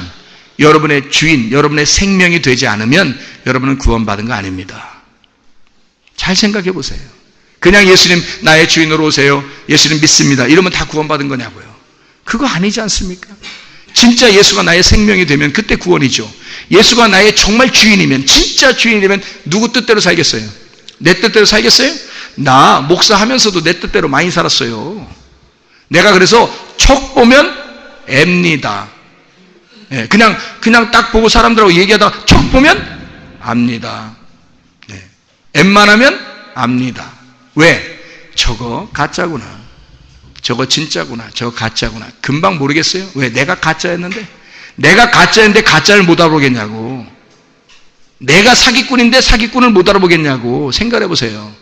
여러분의 주인, 여러분의 생명이 되지 않으면 여러분은 구원받은 거 아닙니다. 잘 생각해 보세요. 그냥 예수님 나의 주인으로 오세요, 예수님 믿습니다, 이러면 다 구원받은 거냐고요. 그거 아니지 않습니까? 진짜 예수가 나의 생명이 되면 그때 구원이죠. 예수가 나의 정말 주인이면, 진짜 주인이면 누구 뜻대로 살겠어요? 내 뜻대로 살겠어요? 나 목사하면서도 내 뜻대로 많이 살았어요. 내가 그래서 척 보면 앱니다. 그냥 딱 보고 사람들하고 얘기하다가 척 보면 압니다. 앱만 하면 압니다. 왜? 저거 가짜구나, 저거 진짜구나, 저거 가짜구나. 금방 모르겠어요? 왜? 내가 가짜였는데 가짜를 못 알아보겠냐고. 내가 사기꾼인데 사기꾼을 못 알아보겠냐고. 생각해 보세요.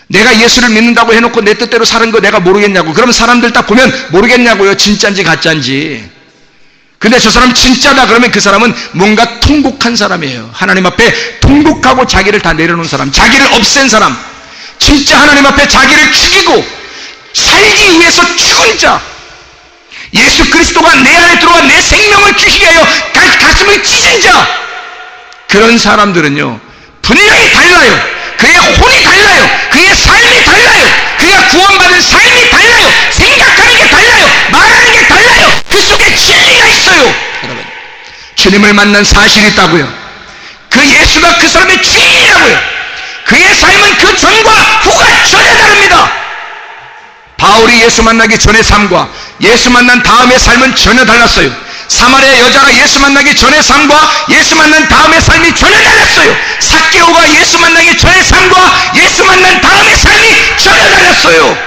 내가 예수를 믿는다고 해놓고 내 뜻대로 사는 거 내가 모르겠냐고. 그러면 사람들 딱 보면 모르겠냐고요, 진짜인지 가짜인지. 근데 저 사람 진짜다 그러면 그 사람은 뭔가 통곡한 사람이에요. 하나님 앞에 통곡하고 자기를 다 내려놓은 사람, 자기를 없앤 사람, 진짜 하나님 앞에 자기를 죽이고 살기 위해서 죽은 자, 예수 그리스도가 내 안에 들어와 내 생명을 주시게 하여 가슴을 찢은 자, 그런 사람들은요 분명히 달라요. 그의 혼이 달라요. 그의 삶이 달라요. 그가 구원받은 삶이 달라요. 생각하는 게 달라요. 말하는 게 달라요. 그 속에 진리가 있어요. 여러분, 주님을 만난 사실이 있다고요. 그 예수가 그 사람의 주인이라고요. 그의 삶은 그 전과 후가 전혀 다릅니다. 바울이 예수 만나기 전의 삶과 예수 만난 다음의 삶은 전혀 달랐어요. 사마리아 여자가 예수 만나기 전의 삶과 예수 만난 다음의 삶이 전혀 달랐어요. 삭개오가 예수 만나기 전의 삶과 예수 만난 다음의 삶이 전혀 달랐어요.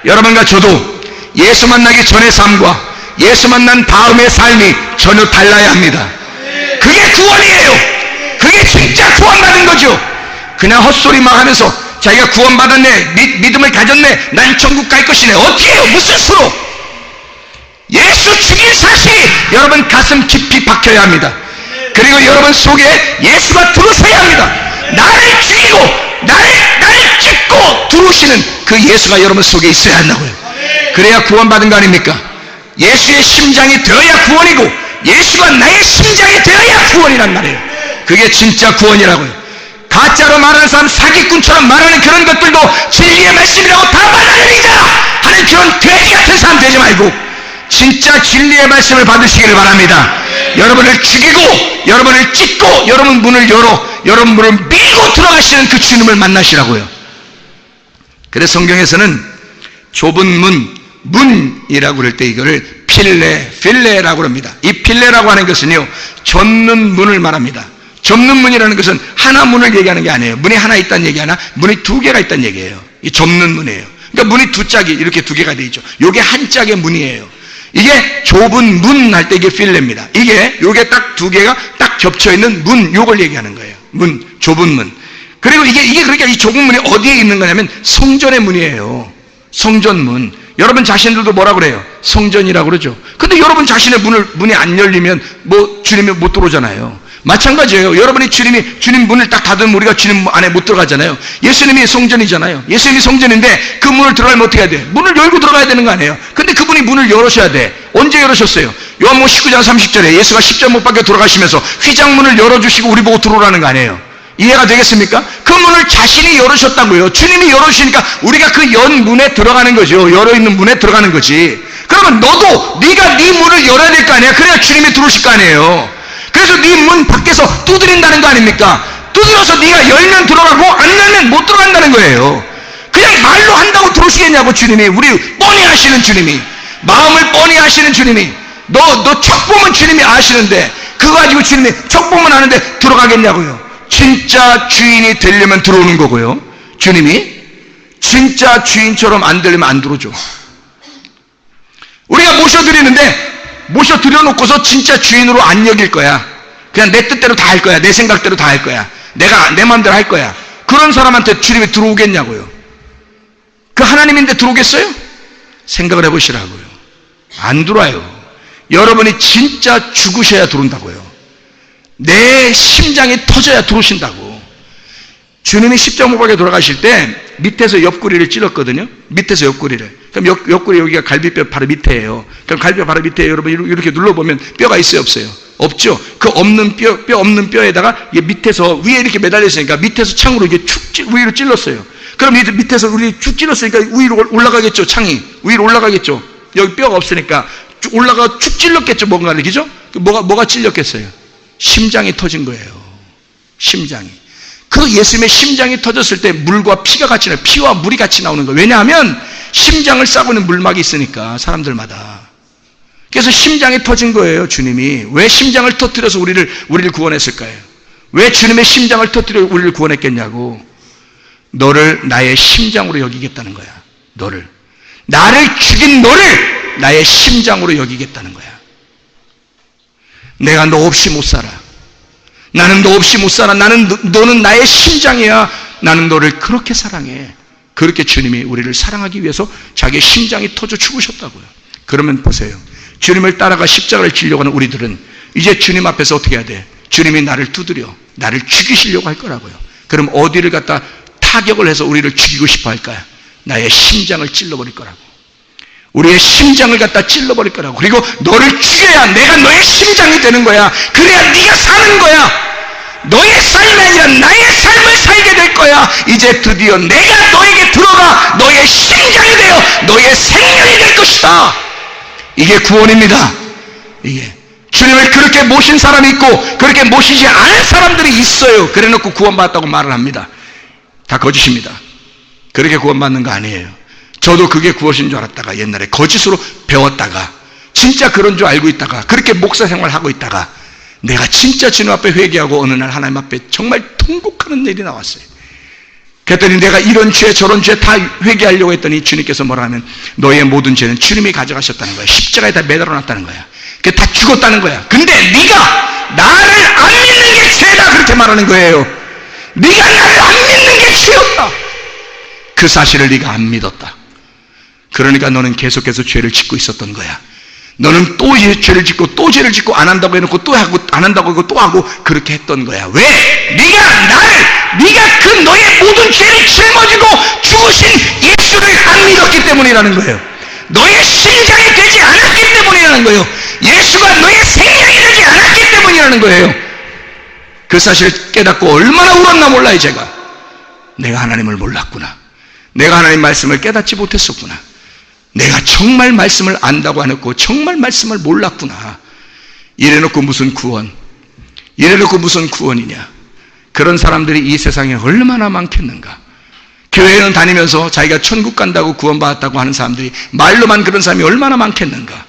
여러분과 저도 예수 만나기 전의 삶과 예수 만난 다음의 삶이 전혀 달라야 합니다. 그게 구원이에요. 그게 진짜 구원받은 거죠. 그냥 헛소리 막 하면서 자기가 구원받았네, 믿음을 가졌네, 난 천국 갈 것이네, 어떻게 해요? 무슨 수로? 예수 죽인 사실이 여러분 가슴 깊이 박혀야 합니다. 그리고 여러분 속에 예수가 들어서야 합니다. 나를 죽이고 나를 찢고 들어오시는 그 예수가 여러분 속에 있어야 한다고요. 그래야 구원받은 거 아닙니까? 예수의 심장이 되어야 구원이고 예수가 나의 심장이 되어야 구원이란 말이에요. 그게 진짜 구원이라고요. 가짜로 말하는 사람, 사기꾼처럼 말하는 그런 것들도 진리의 말씀이라고 다 받아들이자 하는 그런 돼지 같은 사람 되지 말고 진짜 진리의 말씀을 받으시기를 바랍니다. 여러분을 죽이고 여러분을 찢고 여러분 문을 열어 여러분 문을 밀고 들어가시는 그 주님을 만나시라고요. 그래서 성경에서는 좁은 문이라고 그럴 때 이거를 필레라고 합니다. 이 필레라고 하는 것은요 접는 문을 말합니다. 접는 문이라는 것은 하나 문을 얘기하는 게 아니에요. 문이 하나 있다는 얘기 하나, 문이 두 개가 있다는 얘기예요. 이 접는 문이에요. 그러니까 문이 두 짝이 이렇게 두 개가 되어 있죠. 요게 한 짝의 문이에요. 이게 좁은 문 할 때 이게 필레입니다. 요게 딱 두 개가 딱 겹쳐 있는 문, 요걸 얘기하는 거예요. 문, 좁은 문. 그리고 이게 그러니까 이 좁은 문이 어디에 있는 거냐면 성전의 문이에요. 성전문. 여러분 자신들도 뭐라 그래요? 성전이라고 그러죠. 근데 여러분 자신의 문이 안 열리면 주님이 못 들어오잖아요. 마찬가지예요. 여러분이 주님 문을 딱 닫으면 우리가 주님 안에 못 들어가잖아요. 예수님이 성전이잖아요. 예수님이 성전인데 그 문을 들어가면 어떻게 해야 돼? 문을 열고 들어가야 되는 거 아니에요? 근데 그분이 문을 열으셔야 돼. 언제 열으셨어요? 요한복음 19장 30절에 예수가 십자가 못 박혀 돌아가시면서 휘장문을 열어주시고 우리 보고 들어오라는 거 아니에요? 이해가 되겠습니까? 그 문을 자신이 열으셨다고요. 주님이 열어주시니까 우리가 그 연 문에 들어가는 거죠. 열어있는 문에 들어가는 거지. 그러면 너도 네가 네 문을 열어야 될 거 아니야? 그래야 주님이 들어오실 거 아니에요? 그래서 네 문 밖에서 두드린다는 거 아닙니까? 두드려서 네가 열면 들어가고 안 열면 못 들어간다는 거예요. 그냥 말로 한다고 들어오시겠냐고. 주님이, 우리 뻔히 아시는 주님이, 마음을 뻔히 아시는 주님이, 너 척 보면 주님이 아시는데 그거 가지고 주님이 척 보면 아는데 들어가겠냐고요. 진짜 주인이 되려면 들어오는 거고요. 주님이 진짜 주인처럼 안 되려면 안 들어오죠. 우리가 모셔드려놓고서 진짜 주인으로 안 여길 거야. 그냥 내 뜻대로 다 할 거야. 내 생각대로 다 할 거야. 내가 내 마음대로 할 거야. 그런 사람한테 주님이 들어오겠냐고요. 그 하나님인데 들어오겠어요? 생각을 해보시라고요. 안 들어와요. 여러분이 진짜 죽으셔야 들어온다고요. 내 심장이 터져야 들어오신다고. 주님이 십자가 못 박혀 돌아가실 때 밑에서 옆구리를 찔렀거든요. 밑에서 옆구리를. 그럼 옆구리 여기가 갈비뼈 바로 밑에예요. 그럼 갈비뼈 바로 밑에 여러분 이렇게 눌러보면 뼈가 있어요, 없어요? 없죠. 그 없는 뼈 없는 뼈에다가 밑에서 위에 이렇게 매달려 있으니까 밑에서 창으로 이게 위로 찔렀어요. 그럼 밑에서 우리 쭉 찔렀으니까 위로 올라가겠죠. 창이 위로 올라가겠죠. 여기 뼈가 없으니까 쭉 올라가 축 찔렀겠죠. 뭔가를, 그죠? 뭐가 찔렸겠어요? 심장이 터진 거예요. 심장이. 그 예수님의 심장이 터졌을 때 물과 피가 같이 나요. 피와 물이 같이 나오는 거예요. 왜냐하면 심장을 싸고 있는 물막이 있으니까, 사람들마다. 그래서 심장이 터진 거예요. 주님이 왜 심장을 터뜨려서 우리를 구원했을까요? 왜 주님의 심장을 터뜨려 우리를 구원했겠냐고. 너를 나의 심장으로 여기겠다는 거야. 나를 죽인 너를 나의 심장으로 여기겠다는 거야. 내가 너 없이 못 살아. 나는 너 없이 못 살아. 너는 나의 심장이야. 나는 너를 그렇게 사랑해. 그렇게 주님이 우리를 사랑하기 위해서 자기의 심장이 터져 죽으셨다고요. 그러면 보세요. 주님을 따라가 십자가를 지려고 하는 우리들은 이제 주님 앞에서 어떻게 해야 돼? 주님이 나를 두드려 나를 죽이시려고 할 거라고요. 그럼 어디를 갖다 타격을 해서 우리를 죽이고 싶어 할까요? 나의 심장을 찔러버릴 거라고. 우리의 심장을 갖다 찔러버릴 거라고. 그리고 너를 죽여야 내가 너의 심장이 되는 거야. 그래야 네가 사는 거야. 너의 삶이 아니라 나의 삶을 살게 될 거야. 이제 드디어 내가 너에게 들어가 너의 심장이 되어 너의 생명이 될 것이다. 이게 구원입니다. 이게 주님을 그렇게 모신 사람이 있고 그렇게 모시지 않은 사람들이 있어요. 그래놓고 구원받았다고 말을 합니다. 다 거짓입니다. 그렇게 구원받는 거 아니에요. 저도 그게 구원인 줄 알았다가 옛날에 거짓으로 배웠다가 진짜 그런 줄 알고 있다가 그렇게 목사 생활하고 있다가 내가 진짜 주님 앞에 회개하고 어느 날 하나님 앞에 정말 통곡하는 일이 나왔어요. 그랬더니 내가 이런 죄 저런 죄 다 회개하려고 했더니 주님께서 뭐라 하면 너의 모든 죄는 주님이 가져가셨다는 거야. 십자가에 다 매달아놨다는 거야. 그게 다 죽었다는 거야. 근데 네가 나를 안 믿는 게 죄다 그렇게 말하는 거예요. 네가 나를 안 믿는 게 죄였다. 그 사실을 네가 안 믿었다. 그러니까 너는 계속해서 죄를 짓고 있었던 거야. 너는 또 죄를 짓고 또 죄를 짓고 안 한다고 해놓고 또 하고 안 한다고 하고 또 하고 그렇게 했던 거야. 왜? 네가 그 너의 모든 죄를 짊어지고 죽으신 예수를 안 믿었기 때문이라는 거예요. 너의 심장이 되지 않았기 때문이라는 거예요. 예수가 너의 생명이 되지 않았기 때문이라는 거예요. 그 사실을 깨닫고 얼마나 울었나 몰라요. 제가 내가 하나님을 몰랐구나. 내가 하나님 말씀을 깨닫지 못했었구나. 내가 정말 말씀을 안다고 해놓고 정말 말씀을 몰랐구나. 이래놓고 무슨 구원, 이래놓고 무슨 구원이냐. 그런 사람들이 이 세상에 얼마나 많겠는가. 교회는 다니면서 자기가 천국 간다고 구원받았다고 하는 사람들이 말로만 그런 사람이 얼마나 많겠는가.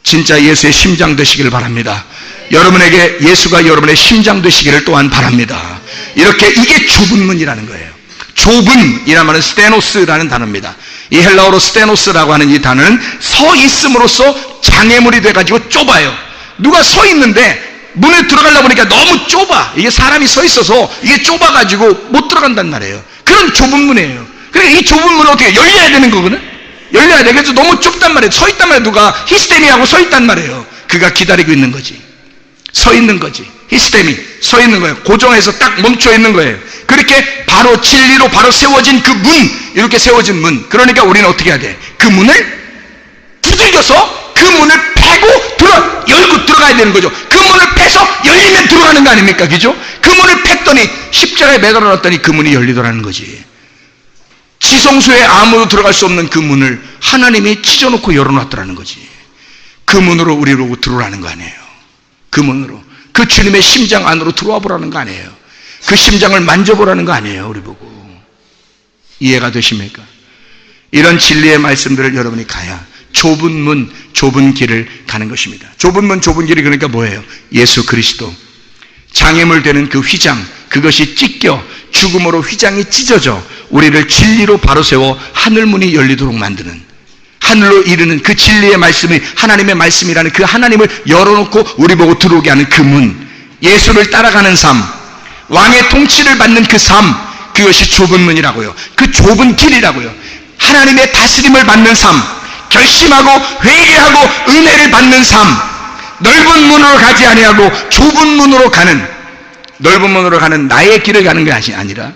진짜 예수의 심장 되시기를 바랍니다. 여러분에게 예수가 여러분의 심장 되시기를 또한 바랍니다. 이렇게 이게 좁은 문이라는 거예요. 좁은이라는 말은 스테노스라는 단어입니다. 이 헬라어로 스테노스라고 하는 이 단어는 서 있음으로써 장애물이 돼가지고 좁아요. 누가 서 있는데 문에 들어가려고 보니까 너무 좁아. 이게 사람이 서 있어서 이게 좁아가지고 못 들어간단 말이에요. 그런 좁은 문이에요. 그러니까 이 좁은 문을 어떻게 열려야 되는 거거든? 열려야 돼. 그래서 너무 좁단 말이에요. 서 있단 말이에요. 누가 히스테미하고 서 있단 말이에요. 그가 기다리고 있는 거지. 서 있는 거지. 히스테미 서 있는 거예요. 고정해서 딱 멈춰 있는 거예요. 그렇게 바로 진리로 바로 세워진 그 문, 이렇게 세워진 문. 그러니까 우리는 어떻게 해야 돼? 그 문을 두들겨서 그 문을 패고 열고 들어가야 되는 거죠. 그 문을 패서 열리면 들어가는 거 아닙니까? 그죠? 그 문을 팼더니 십자가에 매달아놨더니 그 문이 열리더라는 거지. 지성소에 아무도 들어갈 수 없는 그 문을 하나님이 찢어놓고 열어놨더라는 거지. 그 문으로 우리로 들어오라는 거 아니에요. 그 문으로. 그 주님의 심장 안으로 들어와 보라는 거 아니에요. 그 심장을 만져보라는 거 아니에요. 우리 보고. 이해가 되십니까? 이런 진리의 말씀들을 여러분이 가야 좁은 문, 좁은 길을 가는 것입니다. 좁은 문, 좁은 길이 그러니까 뭐예요? 예수 그리스도. 장애물 되는 그 휘장, 그것이 찢겨 죽음으로 휘장이 찢어져 우리를 진리로 바로 세워 하늘문이 열리도록 만드는, 하늘로 이르는 그 진리의 말씀이 하나님의 말씀이라는 그 하나님을 열어놓고 우리 보고 들어오게 하는 그 문, 예수를 따라가는 삶, 왕의 통치를 받는 그 삶, 그것이 좁은 문이라고요. 그 좁은 길이라고요. 하나님의 다스림을 받는 삶, 결심하고 회개하고 은혜를 받는 삶, 넓은 문으로 가지 아니하고 좁은 문으로 가는, 넓은 문으로 가는 나의 길을 가는 것이 아니라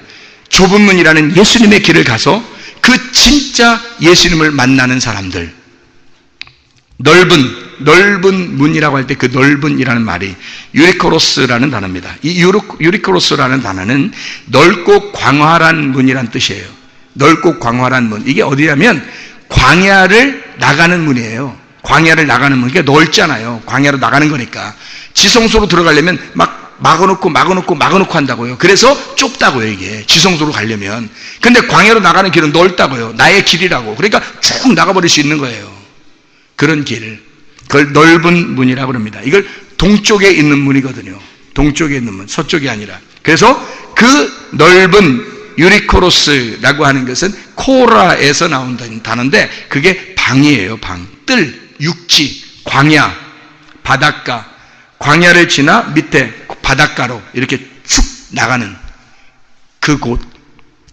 좁은 문이라는 예수님의 길을 가서 그 진짜 예수님을 만나는 사람들. 넓은 문이라고 할 때 그 넓은이라는 말이 유리코로스라는 단어입니다. 이 유리코로스라는 단어는 넓고 광활한 문이란 뜻이에요. 넓고 광활한 문. 이게 어디냐면 광야를 나가는 문이에요. 광야를 나가는 문. 이게 넓잖아요. 광야로 나가는 거니까. 지성소로 들어가려면 막 막아놓고 한다고요. 그래서 좁다고요, 이게. 지성소로 가려면. 근데 광야로 나가는 길은 넓다고요. 나의 길이라고. 그러니까 쭉 나가버릴 수 있는 거예요. 그런 길. 그걸 넓은 문이라고 그럽니다. 이걸 동쪽에 있는 문이거든요. 동쪽에 있는 문. 서쪽이 아니라. 그래서 그 넓은 유리코로스라고 하는 것은 코라에서 나온다는 단어인데 그게 방이에요. 방. 뜰, 육지, 광야, 바닷가. 광야를 지나 밑에 바닷가로 이렇게 쭉 나가는 그곳.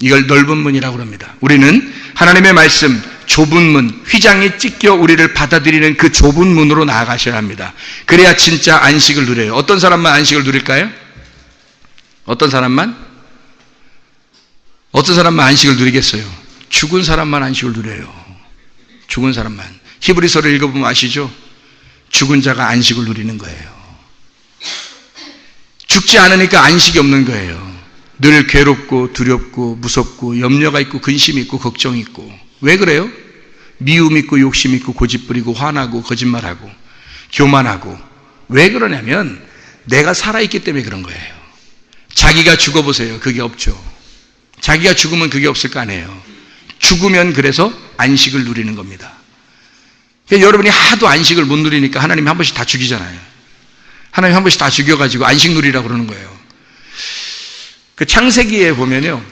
이걸 넓은 문이라고 합니다. 우리는 하나님의 말씀, 좁은 문, 휘장이 찢겨 우리를 받아들이는 그 좁은 문으로 나아가셔야 합니다. 그래야 진짜 안식을 누려요. 어떤 사람만 안식을 누릴까요? 어떤 사람만 안식을 누리겠어요? 죽은 사람만 안식을 누려요. 죽은 사람만. 히브리서를 읽어보면 아시죠? 죽은 자가 안식을 누리는 거예요. 죽지 않으니까 안식이 없는 거예요. 늘 괴롭고 두렵고 무섭고 염려가 있고 근심이 있고 걱정이 있고. 왜 그래요? 미움 있고 욕심 있고 고집 부리고 화나고 거짓말하고 교만하고. 왜 그러냐면 내가 살아있기 때문에 그런 거예요. 자기가 죽어보세요. 그게 없죠. 자기가 죽으면 그게 없을 거 아니에요. 죽으면 그래서 안식을 누리는 겁니다. 그러니까 여러분이 하도 안식을 못 누리니까 하나님이 한 번씩 다 죽이잖아요. 하나님이 한 번씩 다 죽여가지고 안식 누리라고 그러는 거예요. 그 창세기에 보면요,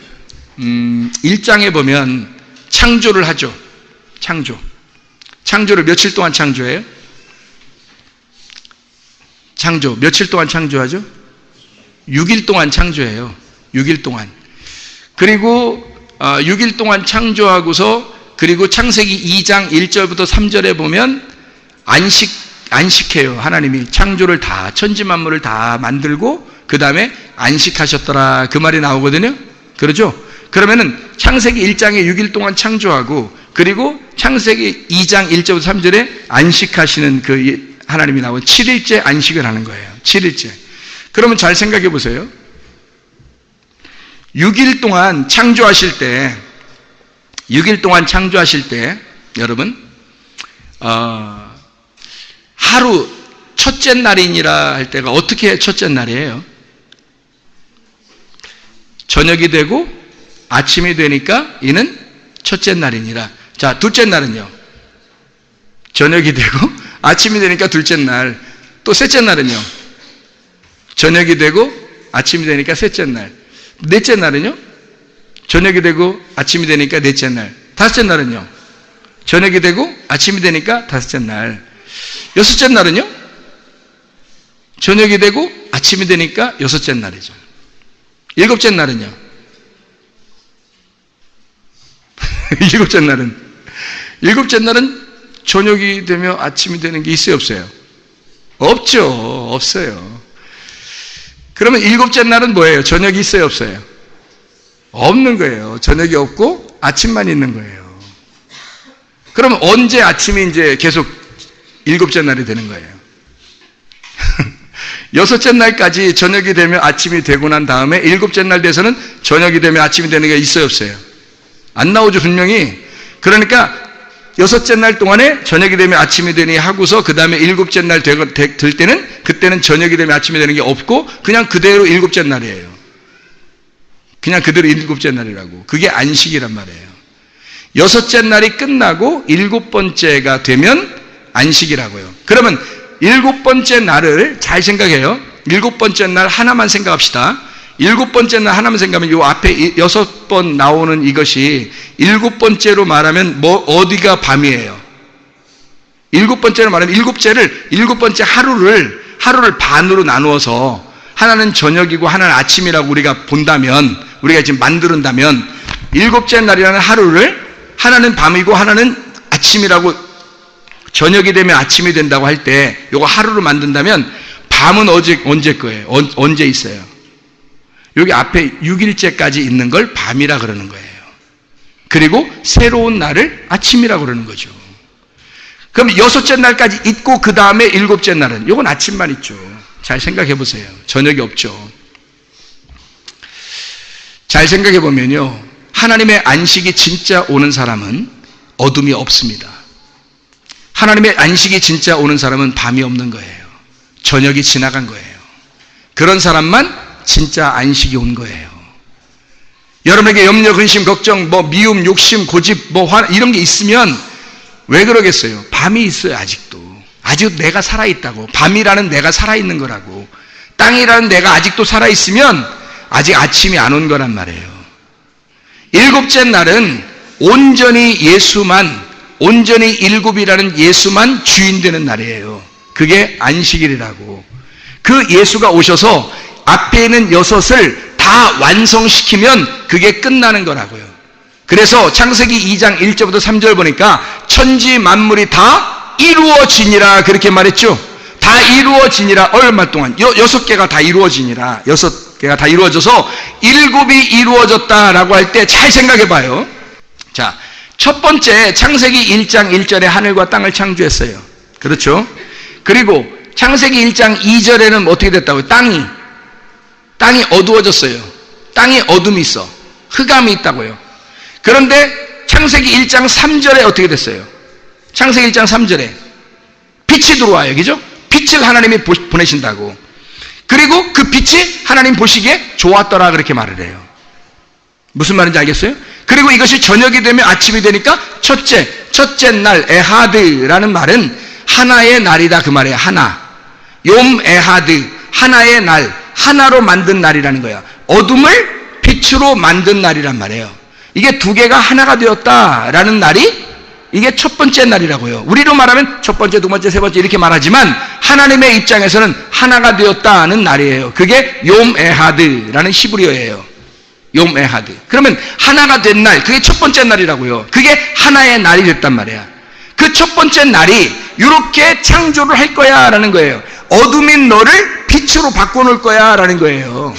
1장에 보면 창조를 하죠. 창조를 며칠 동안 창조해요? 며칠 동안 창조하죠? 6일 동안 창조해요. 6일 동안. 그리고 6일 동안 창조하고서 그리고 창세기 2장 1절부터 3절에 보면 안식해요. 하나님이 창조를 다, 천지만물을 다 만들고 그 다음에 안식하셨더라. 그 말이 나오거든요. 그러죠? 그러면은 창세기 1장에 6일 동안 창조하고 그리고 창세기 2장 1절부터 3절에 안식하시는 그 하나님이 나오고 7일째 안식을 하는 거예요. 7일째. 그러면 잘 생각해 보세요. 6일 동안 창조하실 때 여러분 하루 첫째 날이니라 할 때가 어떻게 첫째 날이에요? 저녁이 되고 아침이 되니까 이는 첫째 날이니라. 자, 둘째 날은요? 저녁이 되고 아침이 되니까 둘째 날. 또 셋째 날은요? 저녁이 되고 아침이 되니까 셋째 날. 넷째 날은요? 저녁이 되고 아침이 되니까 넷째 날. 다섯째 날은요? 저녁이 되고 아침이 되니까 다섯째 날. 여섯째 날은요? 저녁이 되고 아침이 되니까 여섯째 날이죠. 일곱째 날은요? 일곱째 날은 저녁이 되며 아침이 되는 게 있어요, 없어요? 없죠. 없어요. 그러면 일곱째 날은 뭐예요? 저녁이 있어요, 없어요? 없는 거예요. 저녁이 없고 아침만 있는 거예요. 그러면 언제 아침이 이제 계속 일곱째 날이 되는 거예요? 여섯째 날까지 저녁이 되면 아침이 되고 난 다음에 일곱째 날 돼서는 저녁이 되면 아침이 되는 게 있어요, 없어요? 안 나오죠, 분명히. 그러니까 여섯째 날 동안에 저녁이 되면 아침이 되니 하고서 그 다음에 일곱째 날 될 때는 그때는 저녁이 되면 아침이 되는 게 없고 그냥 그대로 일곱째 날이에요. 그냥 그대로 일곱째 날이라고. 그게 안식이란 말이에요. 여섯째 날이 끝나고 일곱 번째가 되면 안식이라고요. 그러면 일곱 번째 날을 잘 생각해요. 일곱 번째 날 하나만 생각합시다. 일곱 번째 날 하나만 생각하면 이 앞에 6번 나오는 이것이 일곱 번째로 말하면 어디가 밤이에요? 일곱 번째로 말하면 일곱 번째 하루를 반으로 나누어서 하나는 저녁이고 하나는 아침이라고 우리가 본다면, 우리가 지금 만든다면 일곱째 날이라는 하루를 하나는 밤이고 하나는 아침이라고 저녁이 되면 아침이 된다고 할 때 요거 하루로 만든다면 밤은 언제 거예요? 언제 있어요? 여기 앞에 6일째까지 있는 걸 밤이라 그러는 거예요. 그리고 새로운 날을 아침이라 그러는 거죠. 그럼 6째 날까지 있고 그 다음에 7째 날은 요건 아침만 있죠. 잘 생각해 보세요. 저녁이 없죠. 잘 생각해 보면요, 하나님의 안식이 진짜 오는 사람은 어둠이 없습니다. 하나님의 안식이 진짜 오는 사람은 밤이 없는 거예요. 저녁이 지나간 거예요. 그런 사람만 진짜 안식이 온 거예요. 여러분에게 염려, 근심, 걱정, 미움, 욕심, 고집, 이런 게 있으면 왜 그러겠어요? 밤이 있어요. 아직도 내가 살아있다고. 밤이라는 내가 살아있는 거라고. 땅이라는 내가 아직도 살아있으면 아직 아침이 안 온 거란 말이에요. 7째 날은 온전히 온전히 7이라는 예수만 주인 되는 날이에요. 그게 안식일이라고. 그 예수가 오셔서 앞에 있는 6을 다 완성시키면 그게 끝나는 거라고요. 그래서 창세기 2장 1절부터 3절 보니까 천지 만물이 다 이루어지니라 그렇게 말했죠. 다 이루어지니라. 얼마 동안? 6개가 다 이루어지니라. 6개가 다 이루어져서 7이 이루어졌다라고 할 때 잘 생각해 봐요. 자, 첫 번째 창세기 1장 1절에 하늘과 땅을 창조했어요. 그렇죠? 그리고 창세기 1장 2절에는 어떻게 됐다고요? 땅이 어두워졌어요. 땅이 어둠이 있어. 흑암이 있다고요. 그런데 창세기 1장 3절에 어떻게 됐어요? 창세기 1장 3절에 빛이 들어와요. 그죠? 빛을 하나님이 보내신다고. 그리고 그 빛이 하나님 보시기에 좋았더라 그렇게 말을 해요. 무슨 말인지 알겠어요? 그리고 이것이 저녁이 되면 아침이 되니까 첫째 날 에하드라는 말은 하나의 날이다 그 말이에요. 하나. 욤 에하드. 하나의 날. 하나로 만든 날이라는 거야. 어둠을 빛으로 만든 날이란 말이에요. 이게 2개가 하나가 되었다라는 날이 이게 첫 번째 날이라고요. 우리로 말하면 첫 번째, 두 번째, 세 번째 이렇게 말하지만 하나님의 입장에서는 하나가 되었다는 날이에요. 그게 욤 에하드라는 히브리어예요. 욤 에하드. 그러면 하나가 된 날, 그게 첫 번째 날이라고요. 그게 하나의 날이 됐단 말이야. 그 첫 번째 날이 이렇게 창조를 할 거야 라는 거예요. 어둠인 너를 빛으로 바꿔놓을 거야 라는 거예요.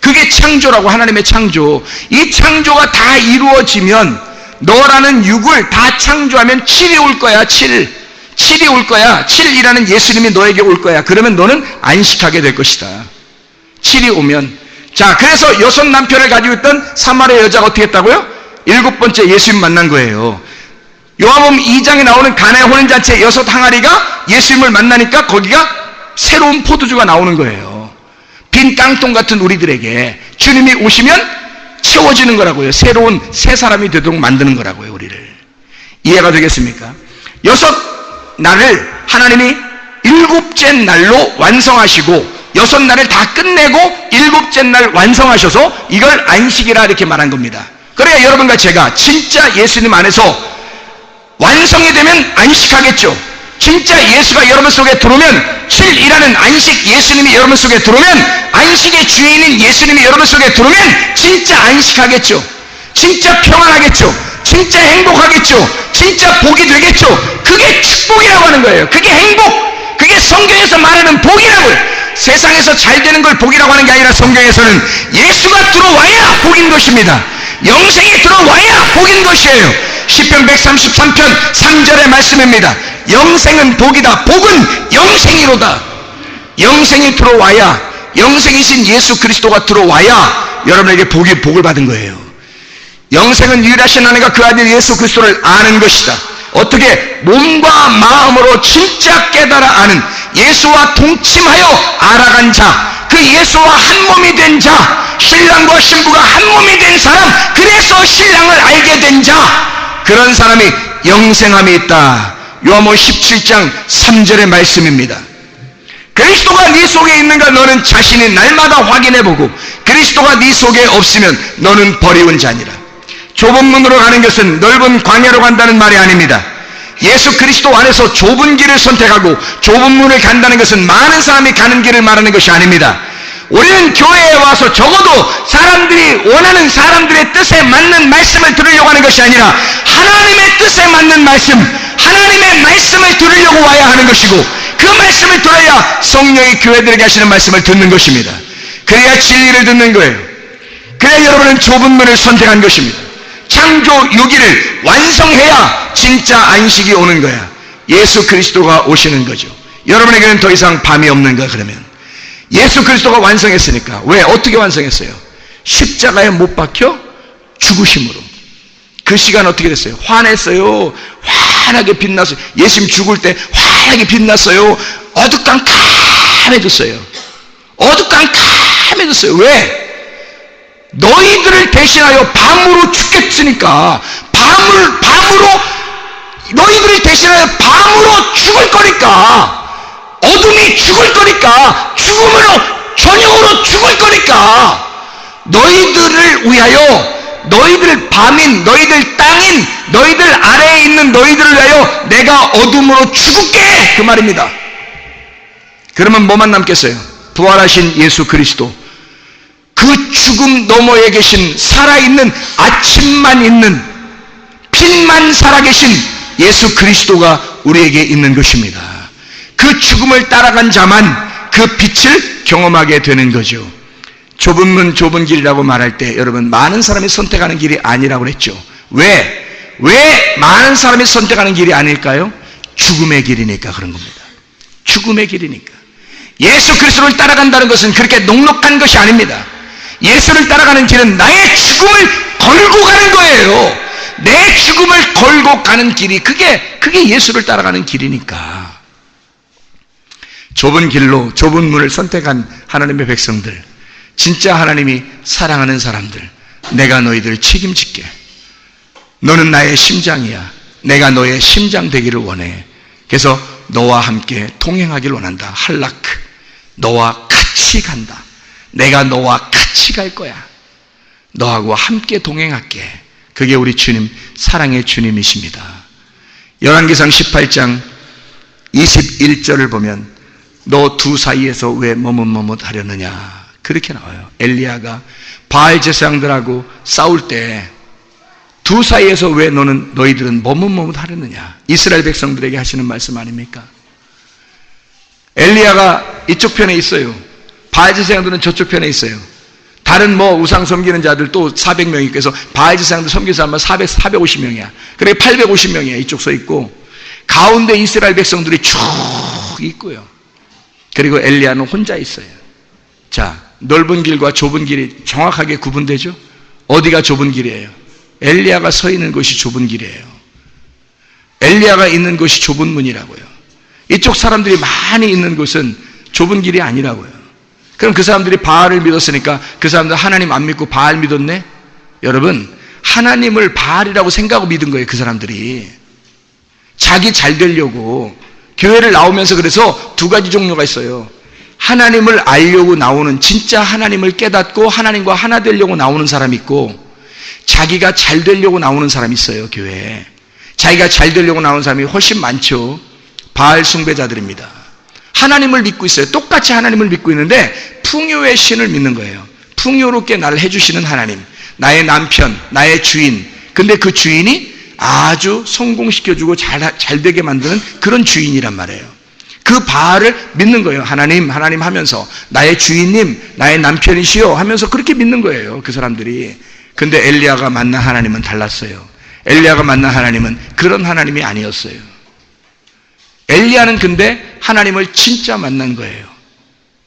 그게 창조라고. 하나님의 창조. 이 창조가 다 이루어지면 너라는 6을 다 창조하면 7이 올 거야. 7이 올 거야. 7이라는 예수님이 너에게 올 거야. 그러면 너는 안식하게 될 것이다. 7이 오면. 자, 그래서 6 남편을 가지고 있던 사마리아 여자가 어떻게 했다고요? 7번째 예수님 만난 거예요. 요한복음 2장에 나오는 가나의 혼인잔치에 6 항아리가 예수님을 만나니까 거기가 새로운 포도주가 나오는 거예요. 빈 깡통 같은 우리들에게 주님이 오시면 채워지는 거라고요. 새로운 새 사람이 되도록 만드는 거라고요. 우리를. 이해가 되겠습니까? 6 날을 하나님이 7째 날로 완성하시고 6 날을 다 끝내고 7째 날 완성하셔서 이걸 안식이라 이렇게 말한 겁니다. 그래야 여러분과 제가 진짜 예수님 안에서 완성이 되면 안식하겠죠. 진짜 예수가 여러분 속에 들어오면 7이라는 안식 예수님이 여러분 속에 들어오면 안식의 주인인 예수님이 여러분 속에 들어오면 진짜 안식하겠죠. 진짜 평안하겠죠. 진짜 행복하겠죠. 진짜 복이 되겠죠. 그게 축복이라고 하는 거예요. 그게 행복. 그게 성경에서 말하는 복이라고요. 세상에서 잘 되는 걸 복이라고 하는 게 아니라 성경에서는 예수가 들어와야 복인 것입니다. 영생이 들어와야 복인 것이에요. 시편 133편 3절의 말씀입니다. 영생은 복이다. 복은 영생이로다. 영생이 들어와야, 영생이신 예수 그리스도가 들어와야 여러분에게 복을 받은 거예요. 영생은 유일하신 하나님과 그 아들 예수 그리스도를 아는 것이다. 어떻게? 몸과 마음으로 진짜 깨달아 아는, 예수와 동침하여 알아간 자, 그 예수와 한 몸이 된 자, 신랑과 신부가 한 몸이 된 사람, 그래서 신랑을 알게 된 자, 그런 사람이 영생함이 있다. 요한복음 17장 3절의 말씀입니다. 그리스도가 네 속에 있는가 너는 자신이 날마다 확인해보고, 그리스도가 네 속에 없으면 너는 버리운 자니라. 좁은 문으로 가는 것은 넓은 광야로 간다는 말이 아닙니다. 예수 그리스도 안에서 좁은 길을 선택하고 좁은 문을 간다는 것은 많은 사람이 가는 길을 말하는 것이 아닙니다. 우리는 교회에 와서 적어도 사람들이 원하는 사람들의 뜻에 맞는 말씀을 들으려고 하는 것이 아니라 하나님의 뜻에 맞는 말씀, 하나님의 말씀을 들으려고 와야 하는 것이고, 그 말씀을 들어야 성령이 교회들에게 하시는 말씀을 듣는 것입니다. 그래야 진리를 듣는 거예요. 그래야 여러분은 좁은 문을 선택한 것입니다. 창조 6일을 완성해야 진짜 안식이 오는 거야. 예수 그리스도가 오시는 거죠. 여러분에게는 더 이상 밤이 없는가? 그러면 예수 그리스도가 완성했으니까. 왜? 어떻게 완성했어요? 십자가에 못 박혀 죽으심으로. 그 시간 어떻게 됐어요? 환했어요. 환하게 빛났어요. 예수님 죽을 때 환하게 빛났어요. 어두깜깜해졌어요. 어두깜깜해졌어요. 왜? 너희들을 대신하여 밤으로 죽겠으니까. 밤으로 너희들을 대신하여 밤으로 죽을 거니까. 어둠이 죽을 거니까. 죽음으로, 저녁으로 죽을 거니까. 너희들을 위하여, 너희들 밤인, 너희들 땅인, 너희들 아래에 있는 너희들을 위하여 내가 어둠으로 죽을게, 그 말입니다. 그러면 뭐만 남겠어요? 부활하신 예수 그리스도, 그 죽음 너머에 계신 살아있는 아침만 있는, 빛만 살아계신 예수 그리스도가 우리에게 있는 것입니다. 그 죽음을 따라간 자만 그 빛을 경험하게 되는 거죠. 좁은 문 좁은 길이라고 말할 때 여러분, 많은 사람이 선택하는 길이 아니라고 그랬죠. 왜 많은 사람이 선택하는 길이 아닐까요? 죽음의 길이니까 그런 겁니다. 죽음의 길이니까. 예수 그리스도를 따라간다는 것은 그렇게 녹록한 것이 아닙니다. 예수를 따라가는 길은 나의 죽음을 걸고 가는 거예요. 내 죽음을 걸고 가는 길이, 그게 예수를 따라가는 길이니까. 좁은 길로 좁은 문을 선택한 하나님의 백성들, 진짜 하나님이 사랑하는 사람들, 내가 너희들을 책임질게. 너는 나의 심장이야. 내가 너의 심장 되기를 원해. 그래서 너와 함께 동행하기를 원한다. 할라크, 너와 같이 간다. 내가 너와 같이 갈 거야. 너하고 함께 동행할게. 그게 우리 주님, 사랑의 주님이십니다. 열왕기상 18장 21절을 보면 너 두 사이에서 왜 머뭇머뭇하려느냐, 그렇게 나와요. 엘리야가 바알 제사장들하고 싸울 때 두 사이에서 왜 너희들은 머뭇머뭇하려느냐, 이스라엘 백성들에게 하시는 말씀 아닙니까? 엘리야가 이쪽 편에 있어요. 바알 제사장들은 저쪽 편에 있어요. 다른 우상 섬기는 자들 또 400명이 있고 해서 바알 제사장들 섬기는 사람은 450명이야. 그래 850명이야. 이쪽 서 있고 가운데 이스라엘 백성들이 쭉 있고요. 그리고 엘리야는 혼자 있어요. 자, 넓은 길과 좁은 길이 정확하게 구분되죠? 어디가 좁은 길이에요? 엘리야가 서 있는 곳이 좁은 길이에요. 엘리야가 있는 곳이 좁은 문이라고요. 이쪽 사람들이 많이 있는 곳은 좁은 길이 아니라고요. 그럼 그 사람들이 바알을 믿었으니까 그 사람들 하나님 안 믿고 바알 믿었네? 여러분, 하나님을 바알이라고 생각하고 믿은 거예요. 그 사람들이 자기 잘 되려고. 교회를 나오면서 그래서 두 가지 종류가 있어요. 하나님을 알려고 나오는, 진짜 하나님을 깨닫고 하나님과 하나 되려고 나오는 사람이 있고, 자기가 잘 되려고 나오는 사람이 있어요. 교회에 자기가 잘 되려고 나오는 사람이 훨씬 많죠. 바알 숭배자들입니다. 하나님을 믿고 있어요. 똑같이 하나님을 믿고 있는데 풍요의 신을 믿는 거예요. 풍요롭게 나를 해주시는 하나님, 나의 남편, 나의 주인. 근데 그 주인이 아주 성공시켜주고 잘 되게 만드는 그런 주인이란 말이에요. 그 바알을 믿는 거예요. 하나님 하면서 나의 주인님, 나의 남편이시여 하면서 그렇게 믿는 거예요. 그 사람들이. 근데 엘리야가 만난 하나님은 달랐어요. 엘리야가 만난 하나님은 그런 하나님이 아니었어요. 엘리야는 근데 하나님을 진짜 만난 거예요.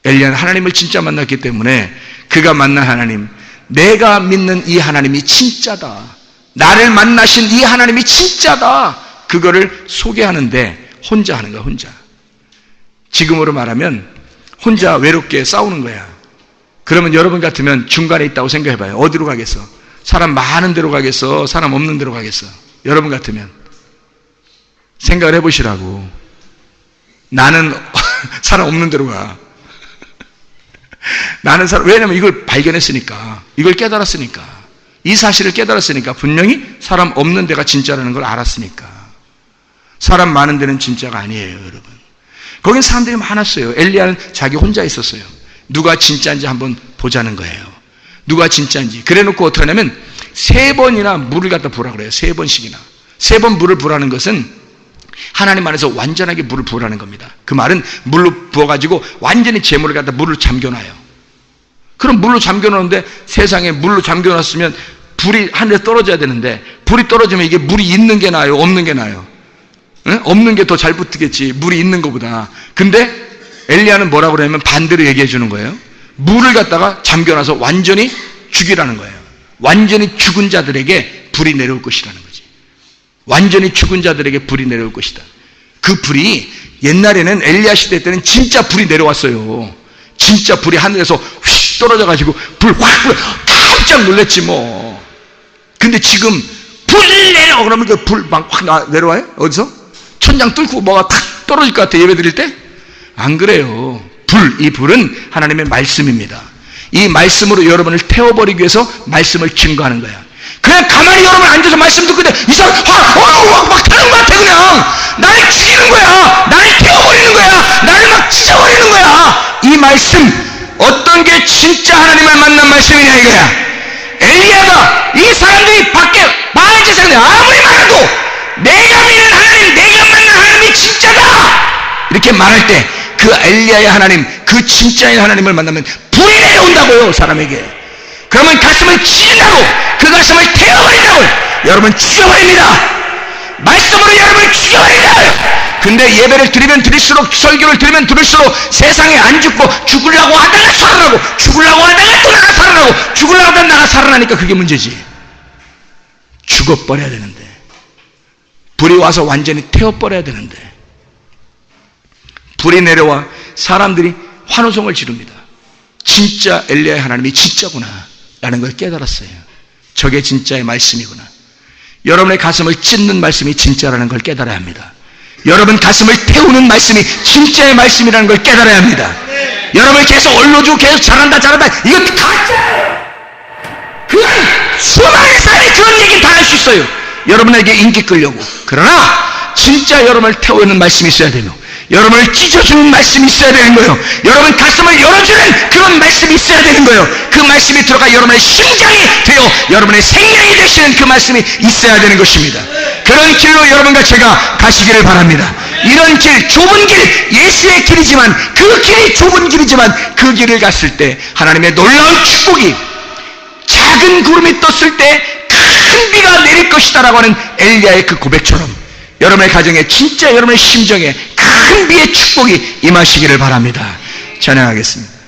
엘리야는 하나님을 진짜 만났기 때문에 그가 만난 하나님, 내가 믿는 이 하나님이 진짜다, 나를 만나신 이 하나님이 진짜다, 그거를 소개하는데 혼자 하는 거야. 혼자. 지금으로 말하면 혼자 외롭게 싸우는 거야. 그러면 여러분 같으면 중간에 있다고 생각해봐요. 어디로 가겠어? 사람 많은 데로 가겠어? 사람 없는 데로 가겠어? 여러분 같으면 생각을 해보시라고. 나는 사람 없는 데로 가. 나는 왜냐면 이걸 발견했으니까, 이걸 깨달았으니까, 이 사실을 깨달았으니까, 분명히 사람 없는 데가 진짜라는 걸 알았으니까. 사람 많은 데는 진짜가 아니에요, 여러분. 거긴 사람들이 많았어요. 엘리야는 자기 혼자 있었어요. 누가 진짜인지 한번 보자는 거예요. 누가 진짜인지. 그래 놓고 어떻게 하냐면 3번이나 물을 갖다 부으라 그래요. 3번씩이나. 3번 물을 부으라는 것은 하나님 안에서 완전하게 물을 부으라는 겁니다. 그 말은 물로 부어가지고 완전히 재물을 갖다 물로 잠겨놔요. 그럼 물로 잠겨놓는데 세상에 물로 잠겨놨으면 불이 하늘에 떨어져야 되는데 불이 떨어지면 이게 물이 있는 게 나아요? 없는 게 나아요? 응? 없는 게 더 잘 붙겠지. 물이 있는 것보다. 근데 엘리야는 뭐라고 그러냐면 반대로 얘기해 주는 거예요. 물을 갖다가 잠겨놔서 완전히 죽이라는 거예요. 완전히 죽은 자들에게 불이 내려올 것이라는 거지. 완전히 죽은 자들에게 불이 내려올 것이다. 그 불이 옛날에는 엘리야 시대 때는 진짜 불이 내려왔어요. 진짜 불이 하늘에서 휙 떨어져가지고 불 확 불 깜짝 놀랐지 뭐. 근데 지금 불 내려 그러면 그 불 막 확 내려와요? 어디서? 천장 뚫고 뭐가 탁 떨어질 것 같아 예배 드릴 때? 안 그래요. 이 불은 하나님의 말씀입니다. 이 말씀으로 여러분을 태워버리기 위해서 말씀을 증거하는 거야. 그냥 가만히 여러분 앉아서 말씀 듣고 있는데 이 사람 막 타는 것 같아. 그냥 나를 죽이는 거야. 나를 태워버리는 거야. 나를 막 찢어버리는 거야. 이 말씀 어떤 게 진짜 하나님을 만난 말씀이냐 이거야. 엘리야가 이 사람들이 밖에 많은 세상에 아무리 말해도 내가 믿는 하나님, 내가 만난 하나님이 진짜다 이렇게 말할 때 그 엘리야의 하나님, 그 진짜의 하나님을 만나면 불이 내려온다고요. 사람에게. 그러면 가슴을 찢는다고, 그 가슴을 태워버린다고, 여러분 죽여버립니다. 말씀으로 여러분을 죽여버린다. 근데 예배를 드리면 드릴수록, 설교를 들으면 들을수록 세상에 안 죽고 죽으려고 하다가 살아나고, 죽으려고 하다가 또 나가 살아나고, 죽으려고 하다가 나가 살아나니까 그게 문제지. 죽어버려야 되는데, 불이 와서 완전히 태워버려야 되는데, 불이 내려와 사람들이 환호성을 지릅니다. 진짜 엘리야의 하나님이 진짜구나 라는 걸 깨달았어요. 저게 진짜의 말씀이구나. 여러분의 가슴을 찢는 말씀이 진짜라는 걸 깨달아야 합니다. 여러분 가슴을 태우는 말씀이 진짜의 말씀이라는 걸 깨달아야 합니다. 여러분 계속 언로주고 계속 잘한다 이건 가짜예요. 그건 수많은 사람이 그런 얘기 다 할 수 있어요. 여러분에게 인기 끌려고. 그러나 진짜 여러분을 태우는 말씀이 있어야 되며 여러분을 찢어주는 말씀이 있어야 되는 거예요. 여러분 가슴을 열어주는 그런 말씀이 있어야 되는 거예요. 그 말씀이 들어가 여러분의 심장이 되어 여러분의 생명이 되시는 그 말씀이 있어야 되는 것입니다. 그런 길로 여러분과 제가 가시기를 바랍니다. 이런 길, 좁은 길, 예수의 길이지만 그 길이 좁은 길이지만 그 길을 갔을 때 하나님의 놀라운 축복이 작은 구름이 떴을 때 큰 비가 내릴 것이다 라고 하는 엘리야의 그 고백처럼 여러분의 가정에 진짜 여러분의 심정에 큰 비의 축복이 임하시기를 바랍니다. 찬양하겠습니다.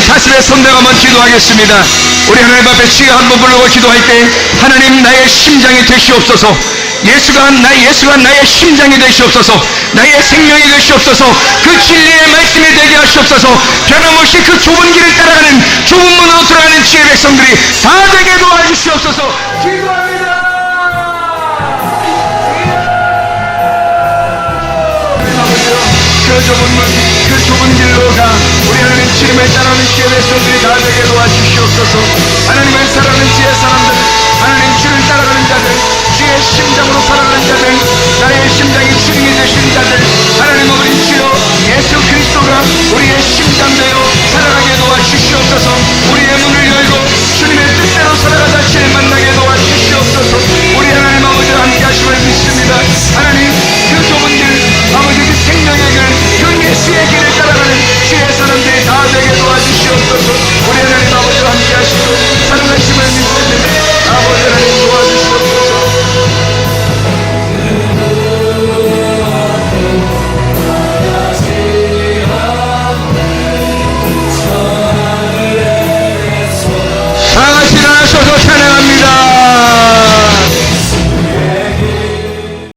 가슴에 손대고 한번 기도하겠습니다. 우리 하나님 앞에 주여 한번 부르고 기도할 때 하나님 나의 심장이 되시옵소서. 예수가 나의 심장이 되시옵소서. 나의 생명이 되시옵소서. 그 진리의 말씀이 되게 하시옵소서. 변함없이 그 좁은 길을 따라가는 좁은 문으로 들어가는 주의 백성들이 다 되게 도와주시옵소서. 기도합니다. 그 좁은 문, 그 좁은 길로 가 우리 하나님 지름에 따라오는 주의 백성들이 다 되게 도와주시옵소서. 하나님을 사랑하는 주의 사람들, 하나님 주를 따라가는 자들, 주의 심장으로 살아가는 자들, 나의 심장이 주님이 되신 자들,